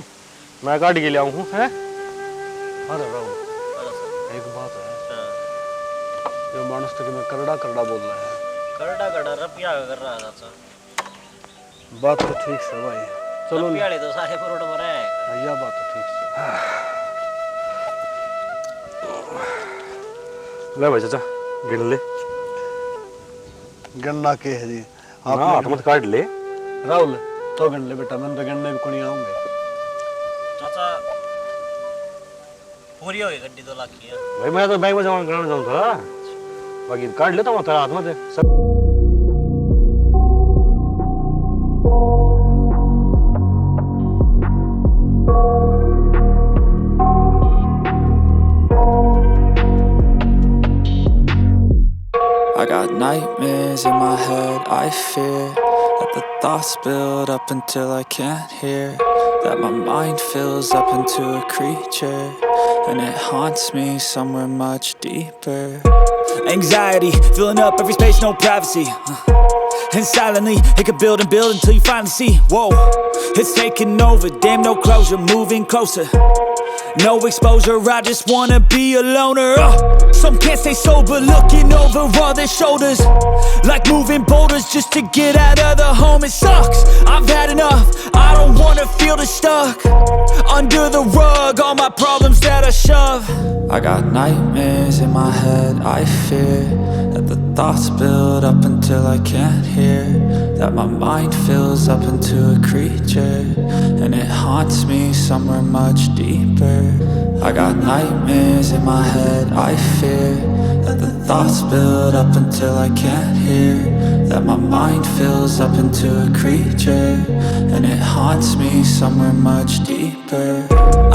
मैं काट के ले आऊँ हूँ। अरे राहुल एक बात है, जो मानस तो कि मैं करड़ा करड़ा बोल रहा है। करड़ा करड़ा रुपया कर रहा है चाचा। बात तो ठीक से भाई, चलो रुपया ले तो सारे करोड़ में रहे। यह बात तो ठीक से। ले भाई चाचा गिन ले। गन्ना के है जी हाँ हाथ मत काट ले। राहुल तो गण ले बेटा, मैं तो गणने भी कोनी आऊंगे। चाचा पूरी हो गई गड्डी 2 लाख की है। भाई मैं तो बैंक में जमा कराना जाऊँ था, बाकी काट लेता हूँ तेरा हाथ में से सब। I got nightmares in my head, I fear that the thoughts build up until I can't hear, that my mind fills up into a creature, and it haunts me somewhere much deeper. Anxiety, filling up every space, no privacy. And silently, it could build and build until you finally see, whoa, it's taking over, damn no closure, moving closer. No exposure, I just wanna be a loner. Some can't stay sober, looking over all their shoulders, like moving boulders just to get out of the home. It sucks, I've had enough, I don't wanna feel the stuck under the rug, all my problems that I shove. I got nightmares in my head, I fear that the thoughts build up until I can't hear, that my mind fills up into a creature, and it haunts me somewhere much deeper. I got nightmares in my head, I fear that the thoughts build up until I can't hear, that my mind fills up into a creature, and it haunts me somewhere much deeper.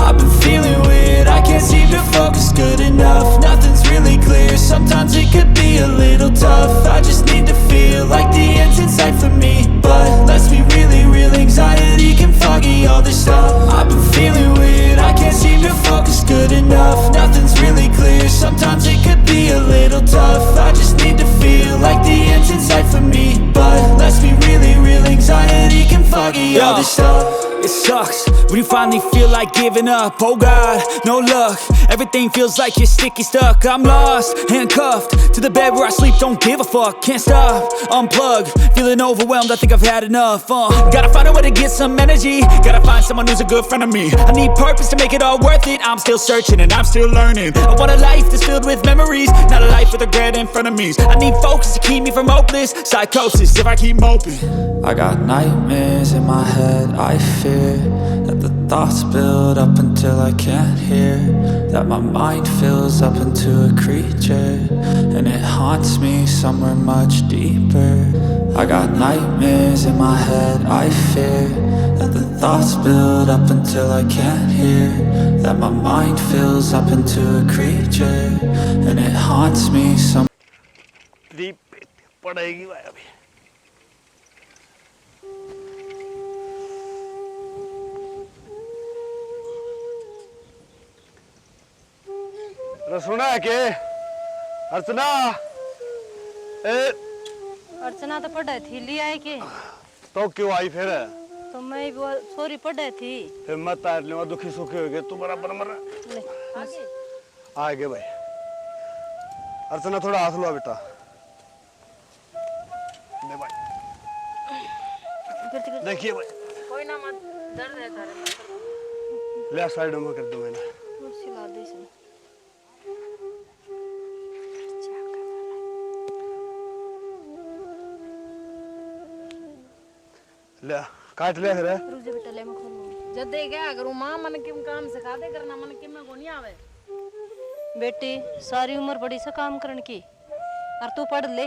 I've been feeling weird, I can't seem to focus good enough, nothing's really clear, sometimes it could be a little tough, I just need to feel like the end's in sight for me, but let's be really real, anxiety can foggy all this stuff. I've been feeling weird, I can't seem to focus good enough, nothing's really clear, sometimes it could be a little tough, I just need to feel like the end's in sight for me, but let's be really real, anxiety can foggy all this stuff. It sucks when you finally feel like giving up. Oh God, no luck. Everything feels like you're sticky stuck. I'm lost, handcuffed to the bed where I sleep. Don't give a fuck, can't stop. Unplug, feeling overwhelmed. I think I've had enough. Gotta find a way to get some energy. Gotta find someone who's a good friend of me. I need purpose to make it all worth it. I'm still searching and I'm still learning. I want a life that's filled with memories, not a life with regret and frenemies. I need focus to keep me from hopeless psychosis if I keep moping. I got nightmares in my head, I fear that the thoughts build up until I can't hear, that my mind fills up into a creature, and it haunts me somewhere much deeper. I got nightmares in my head, I fear that the thoughts build up until I can't hear, that my mind fills up into a creature, and it haunts me somewhere. पड़ेगी भाई अभी। सुना है के अर्चना अर्चना तो पढ़े थी, लिया है के तो क्यों आई फिर? तो मैं वो सॉरी पढ़े थी। फिर मत तार ले, दुखी सुखी हो गए तू बराबर मर ले, आगे भाई। अर्चना थोड़ा हाथ लो बेटा, ले भाई, देखिए भाई, कोई ना मत, दर्द है थारे। ले साइड में कर दो मैंने। सिला दे इसने। ले काट ले रे। रुक जा बेटा, ले मैं खोलूं। जदे क्या करूं मां, मन किम काम सिखा दे करना, मन किम में कोनी आवे। बेटी सारी उम्र पड़ी से काम करने की, और तू पढ़ ले।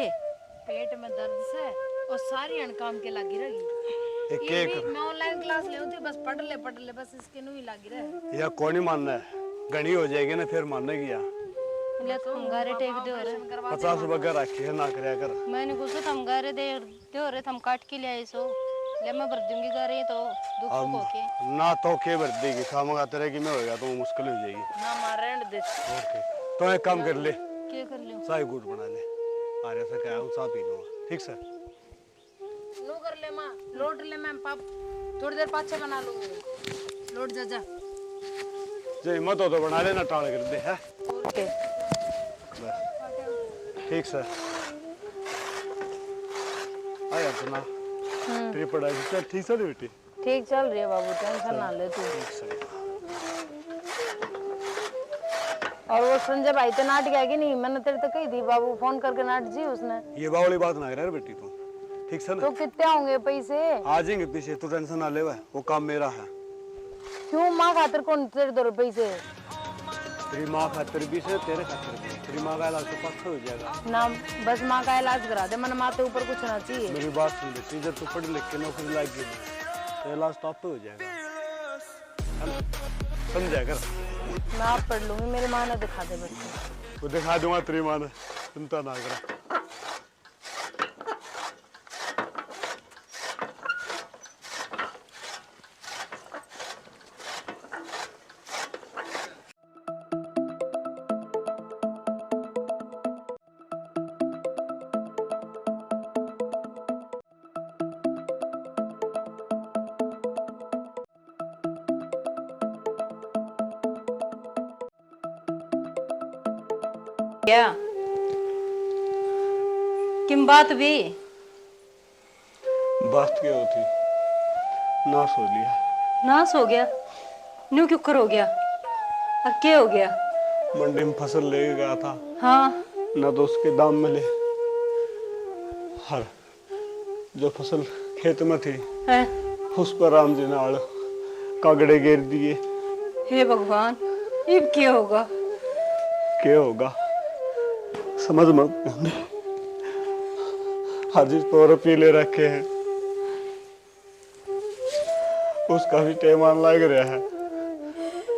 पेट में दर्द से और सारी अण काम के लागी रही। एक ये एक भी मैं ऑनलाइन क्लास ले थी, बस पढ़ ले बस इसके नु ही लागी रहे। या कौन ही मानना है, घनी हो जाएगी ना फिर मानने की। ले तो हम गारे टेक दे रे, 50 रुपए रखी है ना करया कर। मैंने कुछ तो हम गारे दे रे, हम काट के ले आए सो। ले मैं भर दूंगी गारे तो दुख सुख होके। ना तो के भर देगी, खामगा तेरे की में होएगा तो मुश्किल हो जाएगी। ना मार दे। ओके तो एक काम कर ले, क्या कर लियो? चाय गुड़ बना ले, आरे से क्या चाय पी लूंगा, ठीक सर? लो कर ले मां, लोट ले मैं पाप थोड़ी देर पाछे बना लूंगी। लोट जा जा। जे हिम्मत हो तो बना लेना, टाल कर दे है। ओके ठीक सर। आया अपना ट्रिप पढ़ाई चल ठीक सर बेटी? ठीक चल रही है बाबू, टेंशन ना ले तू। ठीक सर। और वो संजय भाई तो नाट गया कि नहीं, मैंने तेरे तो कही थी बाबू, फोन करके नाट जी उसने। ये बावली बात ना करे बेटी तू, ठीक है तो ना? कितने होंगे पैसे? आ जाएंगे पीछे, तू टेंशन ना ले, वो काम मेरा है। क्यों माँ खातिर कौन तेरे दो पैसे? तेरी माँ खातिर भी से, तेरे खातिर भी। तेरी माँ का इलाज तो पक्का हो जाएगा। ना बस माँ का इलाज करा दे, मन माँ के ऊपर कुछ ना चाहिए। मेरी बात सुन बेटी, जब तू पढ़ लिख के नौकरी लग गई तो इलाज तो आपे हो जाएगा, है ना? समझा कर। मैं आप पढ़ लूंगी, मेरी माँ ने दिखा दे बच्चे। वो दिखा दूंगा तेरी माँ ने, चिंता ना कर। क्या किम बात भी? बात क्या होती, नाश हो लिया। नाश हो गया? न्यू क्यों कर हो गया? और क्या हो गया? मंडी में फसल ले गया था, हाँ ना तो उसके दाम मिले। हर जो फसल खेत में थी है? उस पर राम जी ने आड़ कागड़े घेर दिए। हे भगवान, अब क्या होगा? क्या होगा समझ मत। हाजी तो पीले रखे हैं, उसका भी टेमान लग रहा है,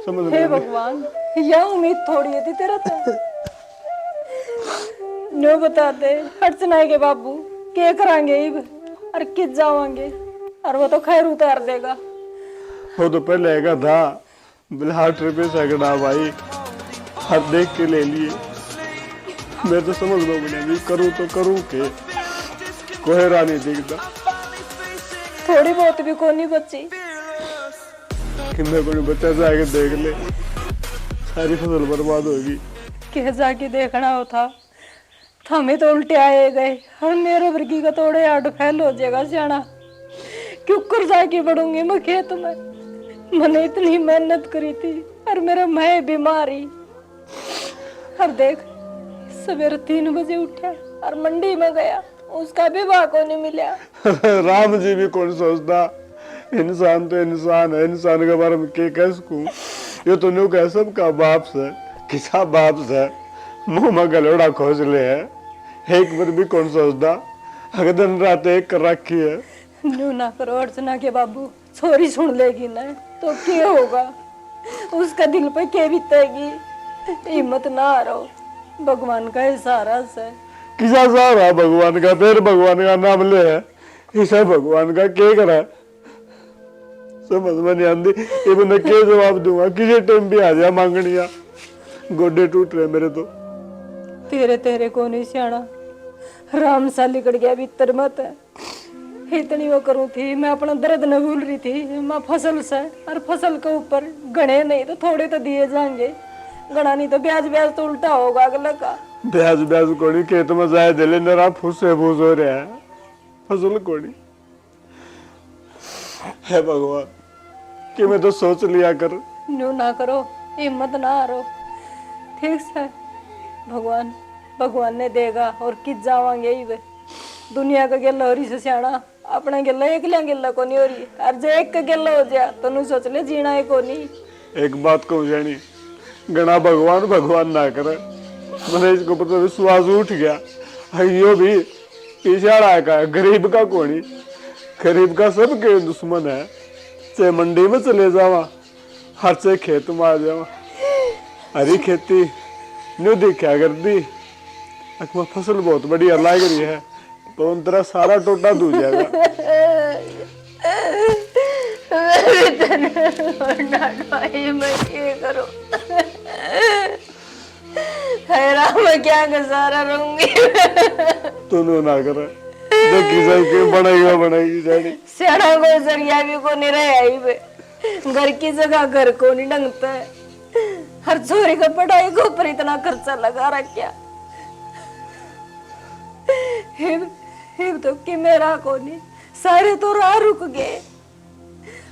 समझ हे में नहीं। भगवान, यह उम्मीद थोड़ी थी तेरा तो। नो बता दे अर्चना के बाबू क्या करांगे इब, और किस जावांगे, और वो तो खैर उतार देगा। वो तो पहले का था, बिलहाट रुपये सगड़ा भाई, हाथ देख के ले लिए। मैं तो समझ लो भी करूँ तो करूँ के, कोई रानी दिखता थोड़ी बहुत भी कोनी बच्ची कि मैं कोई बच्चा जाके देख ले, सारी फसल बर्बाद होगी। कह जाके देखना हो था, हमें तो उल्टे आए गए, और मेरे वर्गी का थोड़े आड़ फैल हो जाएगा सियाना। क्यों कर जाके बढ़ूंगी मैं खेत में? मैंने इतनी मेहनत करी थी, और मेरा मैं बीमारी। और देख सवेरे 3 बजे उठा और मंडी में गया, उसका भी भाग को नहीं मिला। राम जी भी कौन सोचता, इंसान तो इंसान है, इंसान के बारे में क्या कह सकूं। ये तो न्यू कह सबका बाप से, किसा बाप से मुंह में गलोड़ा खोज ले है, एक बार भी कौन सोचता। अगर दिन रात एक कर रखी है। न्यू ना करो अर्चना के बाबू, छोरी सुन लेगी ना तो क्या होगा, उसका दिल पे क्या बीतेगी। हिम्मत ना हारो, भगवान का इशारा से। किसा सहारा भगवान का, फिर भगवान का नाम ले है, इसे भगवान का क्या करा समझ में नहीं आती। ये मैंने क्या जवाब दूंगा, किसी टाइम भी आ जा मांगनिया, गोडे टूट रहे मेरे तो। तेरे तेरे को नहीं सियाना, राम सा लिकड़ गया भीतर मत है। इतनी वो करूँ थी, मैं अपना दर्द न भूल रही थी, मैं फसल से, और फसल के ऊपर गणे नहीं तो थोड़े तो दिए जाएंगे, गणा नहीं तो ब्याज ब्याज तो उल्टा होगा अगला का। ब्याज ब्याज कोड़ी खेत में जाए दिले नरा फूस से फूस हो रहा है, फसल कोड़ी है भगवान कि मैं तो सोच लिया कर। न्यू ना करो, हिम्मत ना हारो, ठीक से भगवान भगवान ने देगा, और किस जावांगे ही वे। दुनिया का गेला हो रही से सियाना, अपना गेला एक लिया गेला को नहीं हो रही, और जो एक का गेला हो जाए तो नु सोच ले जीना है को नहीं। एक बात कहूँ जानी, गणा भगवान भगवान ना करे, मैंने इसको पता विश्वास उठ गया। यो भी पिछाड़ा का, गरीब का कोनी, गरीब का सबके दुश्मन है। चाहे मंडी में चले जावा, हर से खेत में आ जावा, हरी खेती न्यू देखा कर दी, अकमा फसल बहुत बढ़िया लग रही है, तो उन तरह सारा टोटा धो जाएगा। मैं करूं, मैं क्या गजारा रहूंगी। तू ना करे, देखी जाए के बनाएगी जानी। सियाना को जरिया भी को नहीं रहा है बे, घर की जगह घर को नहीं ढंगता है, हर छोरी का पढ़ाई के ऊपर इतना खर्चा लगा रखा। हिब तो कि मेरा को नहीं, सारे तो राह रुक गए,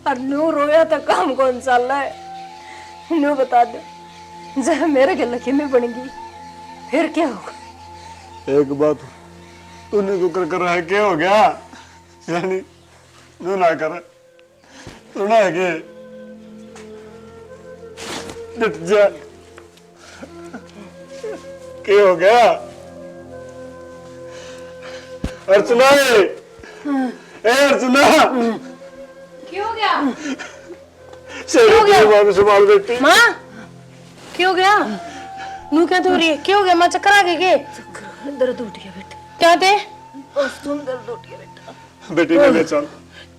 और नू रोया तो काम कौन चल रहा है। नू बता दे, जब मेरे के लकी में बन गई फिर क्या होगा? एक बात तूने तो कर रहा है, क्या हो गया? यानी तू ना कर सुना है कि डट जा क्या हो गया अर्चना ए अर्चना क्यों हो गया शेर संभाल बेटी माँ? क्यों हो गया? नू क्या हो रही है? क्यों हो गया माँ? चक्कर आ गए? दर्द उठ गया बेटा, क्या थे? दर्द उठ गया बेटा। बेटी ले चल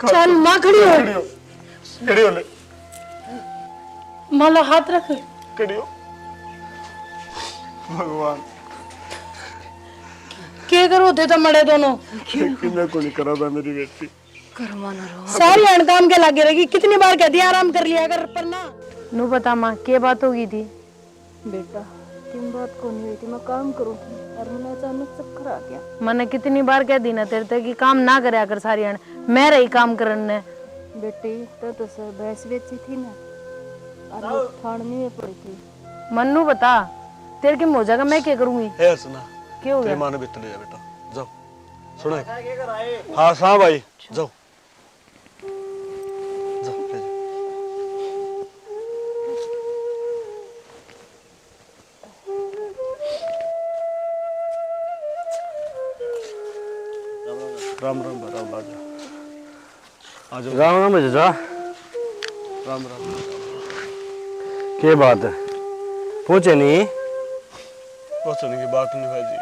चल माँ खड़ी हो। खड़ी हो ले माँ लो हाथ रख। खड़ी हो भगवान क्या करो थे तो मरे दोनों? किन्ने को नहीं करा था मेरी बेटी करवाना रहो। सारी अणकाम के लागे रहेगी। कितनी बार कह दिया आराम कर लिया अगर पर ना। नू बता माँ क्या बात होगी थी? बेटा तुम बात को नहीं हुई थी, मैं काम करूँ और मैंने अचानक चक्कर आ गया। मैंने कितनी बार कह दी ना तेरे ते कि काम ना करे अगर सारी अण मैं रही काम करने। बेटी तो सर भैंस बेची थी ना और वो फाड़ने में पड़ी थी। मन्नू बता तेरे की मौजा का मैं क्या करूंगी? है सुना क्या हो तेरी गया? माँ ने बित लिया बेटा जाओ सुना हाँ हाँ भाई जाओ जाओ ले जाओ। राम राम राम राजा आ जाओ राम राम चाचा। राम राम क्या बात है, पूछे नहीं? पहुंचने की बात नहीं है जी,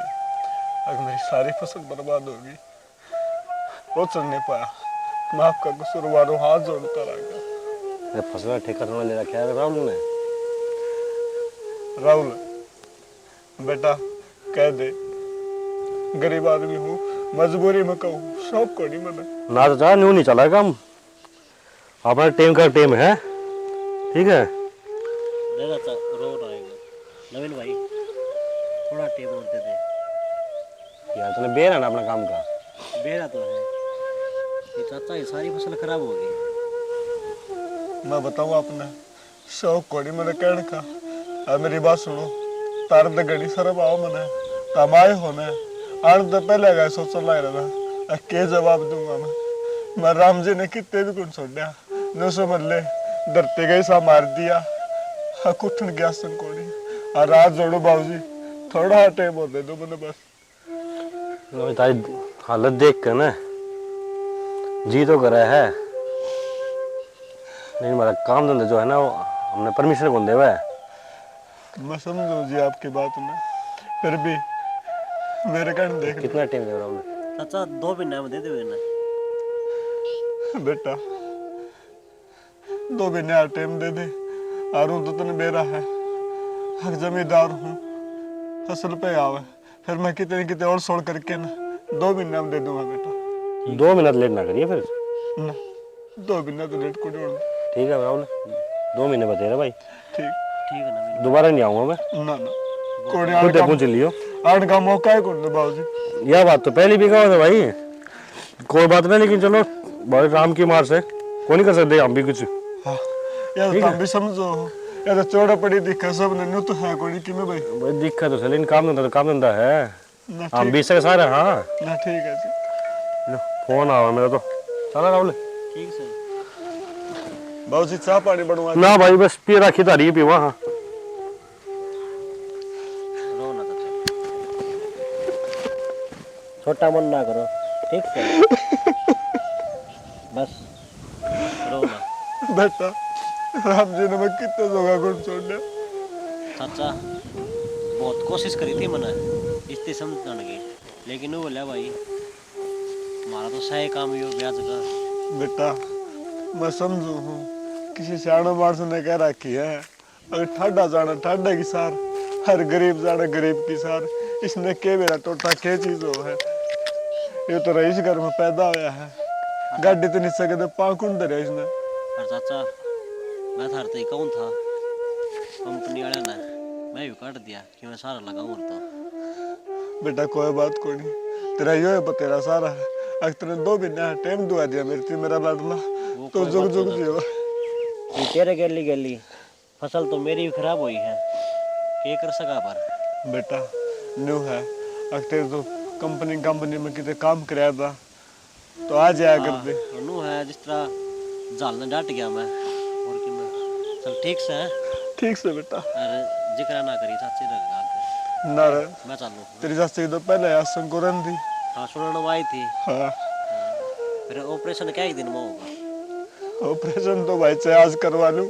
अगर मेरी सारी फसल बर्बाद होगी पहुंच नहीं पाया मैं आपका कसूरवार हूं, हाथ जोड़ता रह गया। अरे फसल का ठेका थोड़ा ले रखा है राहुल ने। राहुल बेटा कह दे गरीब आदमी हूँ, मजबूरी में कहूँ शौक को नहीं मैंने। ना चाचा न्यू नहीं चला काम, अपना टेम का टेम है, ठीक है? देगा चा रो रहेगा नवीन भाई, थोड़ा टेप और दे दे यार तूने बेरा ना अपना काम का। बेरा तो है ये चाचा, ये सारी फसल खराब हो गई। मैं बताऊँ आपने शौक को नहीं मैंने कहने का। अब मेरी बात सुनो, तार तो गड़ी सरब आओ मैंने कमाए होने आने तो पहले गए सोचने लग रहा था के जवाब दूंगा मैं राम जी ने कितने भी कुछ छोड़ा न समझ ले धरती गई सा मार दिया उठन गया संकोड़ी और रात जोड़ो बाबूजी थोड़ा टाइम और दे दो मैंने बस। वो तारी हालत देख कर ना जी तो करे है, लेकिन हमारा काम धंधा जो है ना वो हमने परमिशन कौन देवा है। मैं समझू जी आपकी बात में, फिर भी मेरे कहने देख कितना टाइम दे राहुल? चाचा 2 महीने में दे दे ना बेटा 2 महीने टाइम दे दे और तो तने बेरा है हक जमींदार हूँ फसल पे आवे फिर मैं कितने कितने और सोड़ करके ना 2 महीने में दे दूंगा बेटा। 2 मिनट लेट ना करिए फिर। ना 2 महीने तो लेट को जोड़ ठीक है राहुल, 2 महीने बते रहे भाई, ठीक ठीक है नवीन। दोबारा नहीं आऊंगा मैं। ना खुद कोने पूछ लियो, आने का मौका है कौन बाबूजी। यह बात तो पहले भी कहा था भाई, कोई बात नहीं, लेकिन चलो बड़े राम की मार से कोई नहीं कर सकते हम भी कुछ। हाँ यार तुम भी समझो या तो चौड़ा पड़ी दिखा सब ने तो है कोई कि मैं भाई भाई दिक्कत तो चले, लेकिन काम धंधा तो काम धंधा है, ना हम भी इसके सारे। हाँ ना ठीक है जी। लो फोन आवा मेरा तो, चला राहुल। ठीक सर। बाबूजी चाह पानी बनवा ना भाई बस पी राखी तारी पीवा। हाँ रो ना चाचा, छोटा मन ना करो, ठीक से बस रो ना। बेटा राम जी ने मैं कितने जोगा गुण छोड़ दिया। चाचा बहुत कोशिश करी थी मैंने इतनी समझने की, लेकिन वो बोला भाई हमारा तो सही काम ही हो ब्याज का। बेटा मैं समझू हूँ किसी सियाणो मार्स ने कह रखी है अगर ठाडा जाना ठाडा की सार, हर गरीब जाना गरीब की सार। इसने के मेरा टोटा के चीज हो है, ये तो रईस घर में पैदा होया है, गाड़ी तो नहीं सके तो पाकुंड दरिया इसने। और चाचा मैं थार तो कौन था कंपनी वाले ने मैं भी काट दिया कि मैं सारा लगाऊं तो। बेटा कोई बात कोई नहीं, तेरा यो है तेरा सारा है। अगर तेरे 2 महीने टाइम दुआ दिया मेरा लाडला तो जुग जुग जियो। ये तेरे गली गली फसल तो मेरी भी खराब हुई है, क्या कर सका पर। बेटा न्यू है अगर तेरे तो कंपनी में कितने काम कराया था तो आ जाया कर दे। अनु है जिस तरह जाल ने डांट गया मैं और कि मैं चल ठीक से है ठीक से बेटा। और जिक्र ना करी चाची लगा ना रे मैं चालू तेरी चाची तो पहले संकुरन थी। हाँ सुनने आई थी हाँ फिर ऑपरेशन क्या एक दिन में होगा ऑपरेशन तो भाई चाहे आज करवा लूं,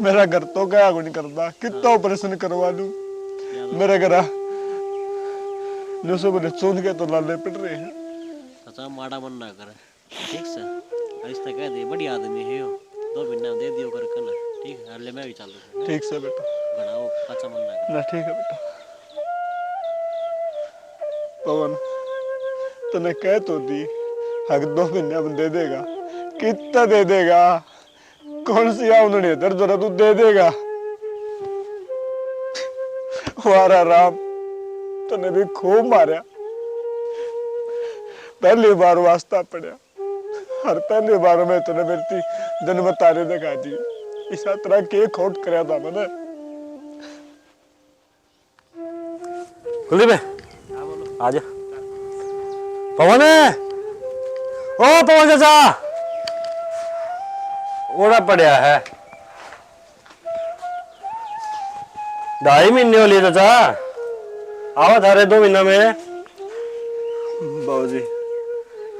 मेरा घर तो क्या को नहीं करता, कितना ऑपरेशन करवा लूं मेरे घर जो बोले चून के तो लाले पिट रहे हैं। चाचा माड़ा मन ना कर ठीक से रिश्ता कह दे बड़ी आदमी है 2 महीना दे दियो कर कल ठीक है ले मैं भी चालू ठीक से बेटा। बनाओ कच्चा मन ना कर ना ठीक है बेटा। पवन तने कह तो दी हक 2 महीने में दे देगा, कितना दे देगा, कौन सी आमदनी है तेरे जरा तू दे देगा। वारा राम तने भी खूब मारा, पहली बार वास्ता पड़ा और पहली बार में तने मेरी जन्म तारे दिखा दी। इस तरह के खोट कराया था मैंने। कुलदीप आजा। पवन है ओ पवन चाचा ओड़ा पड़ा है 2.5 महीने हो लिए चाचा आवा थारे 2 महीना में। बाबूजी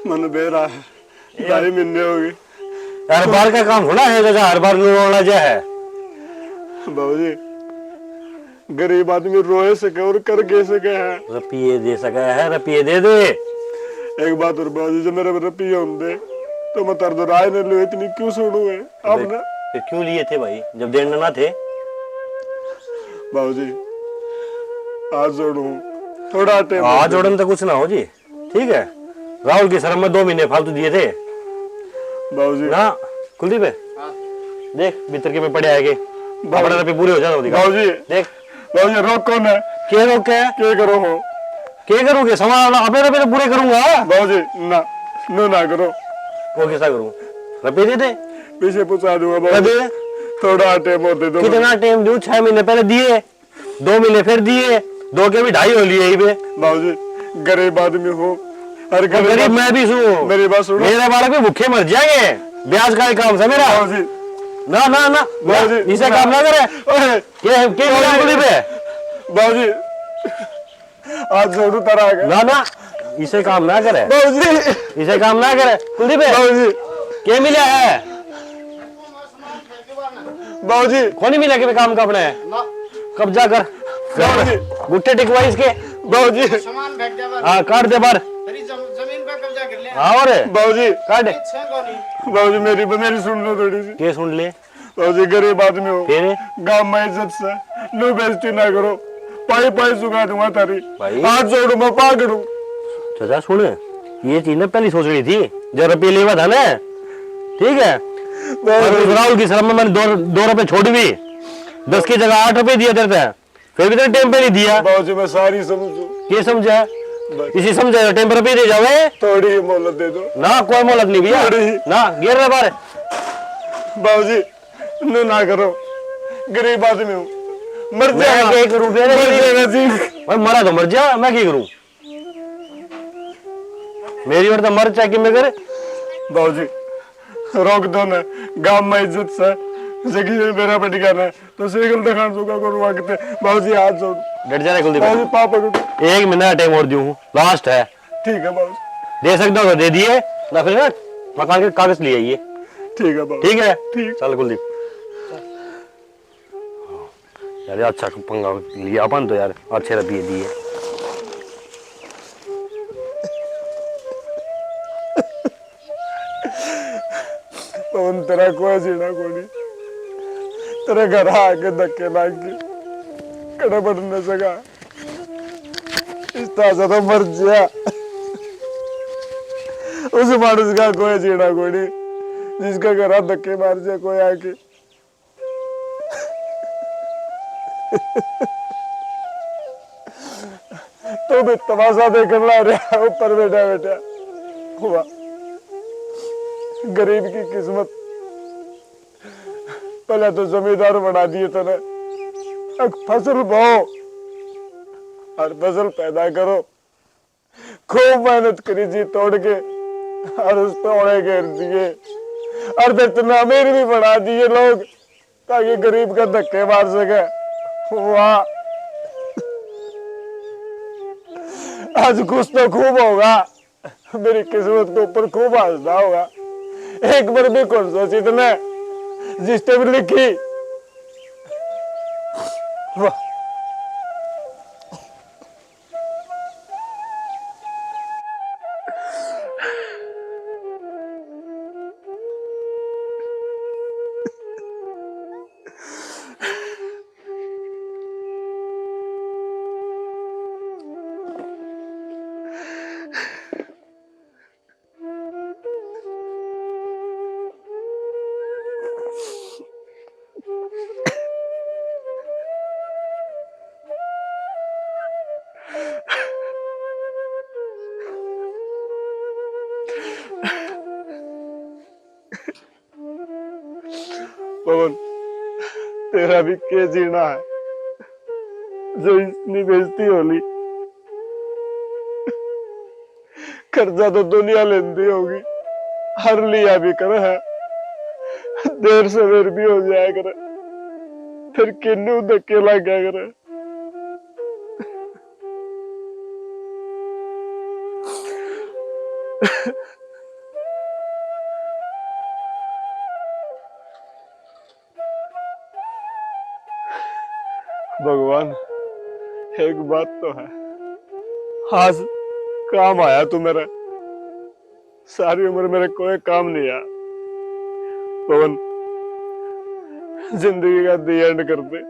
मन बेरा है 2.5 महीने हो गए। हर बार का काम होना है चाचा, हर बार रोना जा है। बाबूजी गरीब आदमी रोए सके और कर के सके है। रुपये दे सका है, रुपये दे दे। एक बात और बाबूजी जो मेरे रुपये होंगे तो मैं तर राय ने लो इतनी क्यों सुनू है आपने। फिर क्यों लिए थे भाई जब देना ना थे। बाबूजी आज जोड़ू थोड़ा टाइम आज जोड़न तो कुछ ना हो जी ठीक है। राहुल की शर्म में 2 महीने फालतू दिए थे बाबूजी ना। कुलदीप देख भीतर के में पड़े आएंगे अपने रुपये पूरे हो जाते बाबूजी। देख बाबूजी रोक कौन है के रोक के क्या करो हो के करोगे सवाल अपने रुपये तो पूरे करूंगा। बाबूजी ना नो ना करो वो कैसा करूं रुपये दे दे पीछे पहुंचा दूंगा बाबूजी। थोड़ा टाइम और दे दो। कितना टाइम दूं 6 महीने पहले दिए 2 महीने फिर दिए 2 के भी 2.5 हो लिए यही पे। बाबूजी गरीब आदमी हो और गरीब मैं भी हूँ मेरी बात सुनो। मेरे बालक भी भूखे मर जाएंगे ब्याज का ही काम है मेरा। बाबूजी ना ना ना बाबूजी इसे काम ना करे के मिला पे बाबूजी आज जोड़ू तारा आ गया। ना ना इसे काम ना करे बाबूजी इसे काम ना करे कुलदीप बाबूजी के मिला है बाबूजी कौन नहीं मिला के काम का अपने कब्जा कर बाबूजी गुट्टे टिकवा इसके बाबूजी हाँ काट दे बार जमीन पे कब्जा कर लिया। हाँ और बाबूजी काट बाबूजी मेरी सुन लो थोड़ी सी। के सुन ले बाबूजी गरीब आदमी हो फिर गांव में इज्जत से नो बेइज्जती ना करो पाई पाई सुखा दूंगा तारी भाई। हाथ जोड़ू मैं पा करूं। चाचा सुन ये चीज ना पहले सोच रही थी जब रुपये लेवा था ना ठीक है। राहुल की शर्म में मैंने 2 रुपए छोड़ भी 10 की जगह 8 रुपए दिए तेरे फिर भी तेरे टाइम पे नहीं दिया। बाबूजी मैं सारी समझू ये समझा इसी समझा टाइम पे रुपये दे जाओ थोड़ी ही मोहलत दे दो। ना कोई मोहलत नहीं भैया ना गिर रहे बारे बाबूजी नो ना करो गरीब आदमी हूँ मर मैं जाएगा क्या करूं मर जाएगा जी। भाई मरा तो मर जा मैं क्या करूं मेरी ओर तो मर चाहे कि मैं करे। बाबूजी रोक दो ना गांव में इज्जत से जगह मेरा पे ठिकाना है तो साइकिल दिखान सुखा करूँ वाकते। बाबूजी हाथ जोड़ डट जा रहे कुलदीप बाबूजी पापा को 1 महीना टाइम और दूं लास्ट है ठीक है बाबूजी दे सकता हो दे दिए ना फिर ना मकान के कागज ले आइए ठीक है बाबूजी ठीक है ठीक। चल कुलदीप यार अच्छा पंगा लिया अपन तो यार अच्छे रुपये दिए। पवन तेरा कोई जीना कोनी तेरे घर आके धक्के लाग के कड़े बढ़ न सका इस तरह तो मर गया। उस मानुस का कोई जीना कोनी जिसका घर धक्के मार जाए कोई आके। तो भी तमाशा देखने ला रहा ऊपर बैठा बैठा हुआ गरीब की किस्मत पहले तो जमींदार बना दिए तने अब फसल बोओ और फसल पैदा करो खूब मेहनत करी जी तोड़ के और उस पे ओढ़े घेर दिए और इतना अमीर भी बना दिए लोग ताकि गरीब का धक्के मार सके। वाह, आज कुछ तो खूब होगा, मेरी किस्मत के ऊपर खूब हंसना होगा। एक बार भी कौन सोची तुमने जिस टाइम लिखी। वाह, पवन तेरा भी क्या जीना है जो इतनी बेइज्जती होली। कर्जा तो दुनिया लेंदी होगी, हर लिया भी करे है, देर सवेर भी हो जाया करे, फिर किन्नू धक्के लग गया करे। भगवान एक बात तो है, आज काम आया तू मेरा, सारी उम्र मेरे कोई काम नहीं आया। पवन जिंदगी का दी एंड कर दे,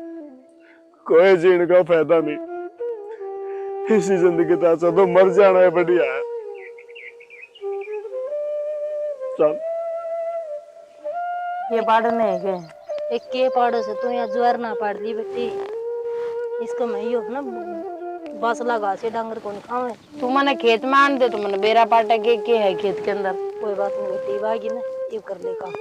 कोई जीने का फायदा नहीं, इसी जिंदगी का तो मर जाना है बढ़िया है। चल ये पाड़ने है क्या? एक के पाड़ो से तू यहाँ ज्वार ना पाड़ दी बेटी, इसको मैं यो ना बस लगा से डांगर को नहीं खावे। तू मने खेत में आन दे, तू मने बेरा पाटा के है खेत के अंदर। कोई बात नहीं बेटी, बागी ना ये कर ले काम।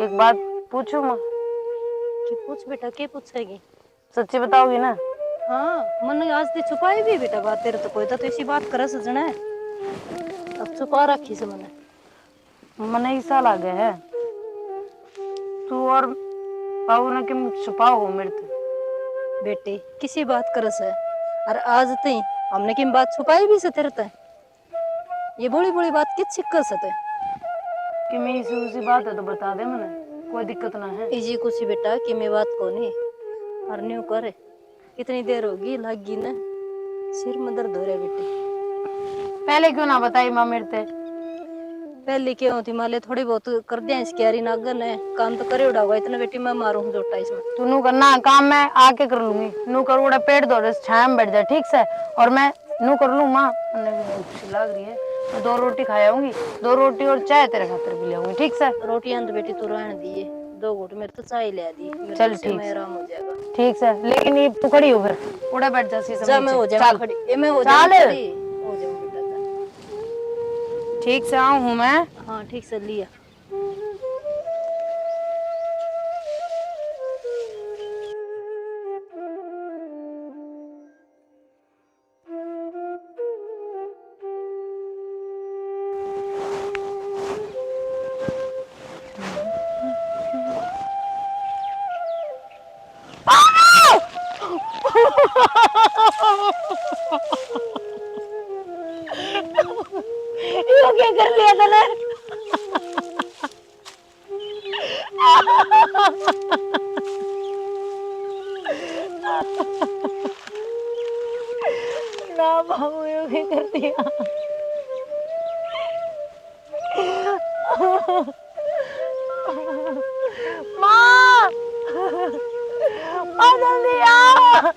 एक बात पूछू माँ? कि पूछ बेटा, के पूछेगी? सच्ची बताओगी ना? हाँ, मन आज ते छुपाई भी बेटा बात, तेरे तो कोई तो इसी बात कर सजना है, अब छुपा रखी से मैंने। मने ऐसा लगे है तू और बाबू ने कि छुपाओ मेरे से। बेटी किसी बात कर से, और आज तई हमने किम बात छुपाई भी से तेरे ते, ये बड़ी बड़ी बात किस छिक्कर से ते कि मैं इसी उसी बात है तो बता दे, मने कोई दिक्कत ना है। इजी कुछ बेटा कि मैं बात को नहीं और न्यू करे, कितनी देर होगी लगी ना, सिर में दर्द हो रहा बेटी। पहले क्यों ना बताई माँ मेरे से? पहले क्यों थी माले, थोड़ी बहुत कर दिया इसकी यारी नागन है, काम तो करे उड़ाऊंगा इतना बेटी, मैं मारूं जोटा इसमें। तू नू करना काम मैं आके कर लूंगी, नू कर उड़ा पेट दो छाया में बैठ जा, ठीक से? और मैं नू कर लूं माँ, मने भी भूख सी लग रही है, मैं 2 रोटी खा आऊंगी, 2 रोटी और चाय तेरे खातिर भी ले आऊंगी, ठीक से? रोटियां तो बेटी तू रहने दिए, 2 घूट मेरे तो चाय ले दी, चल ठीक मैं आराम हो जाएगा। ठीक से, लेकिन ये तू खड़ी हो फिर, उड़ा बैठ जा सी जा मैं हो जाऊंगा खड़ी, ए मैं हो जाऊंगा खड़ी, हो जाऊंगा बेटा। ठीक से आऊं हूं मैं। हाँ ठीक से लिया। यो क्या कर लिया तूने? ना बाबू यो क्या कर दिया? माँ, माँ जल्दी आओ।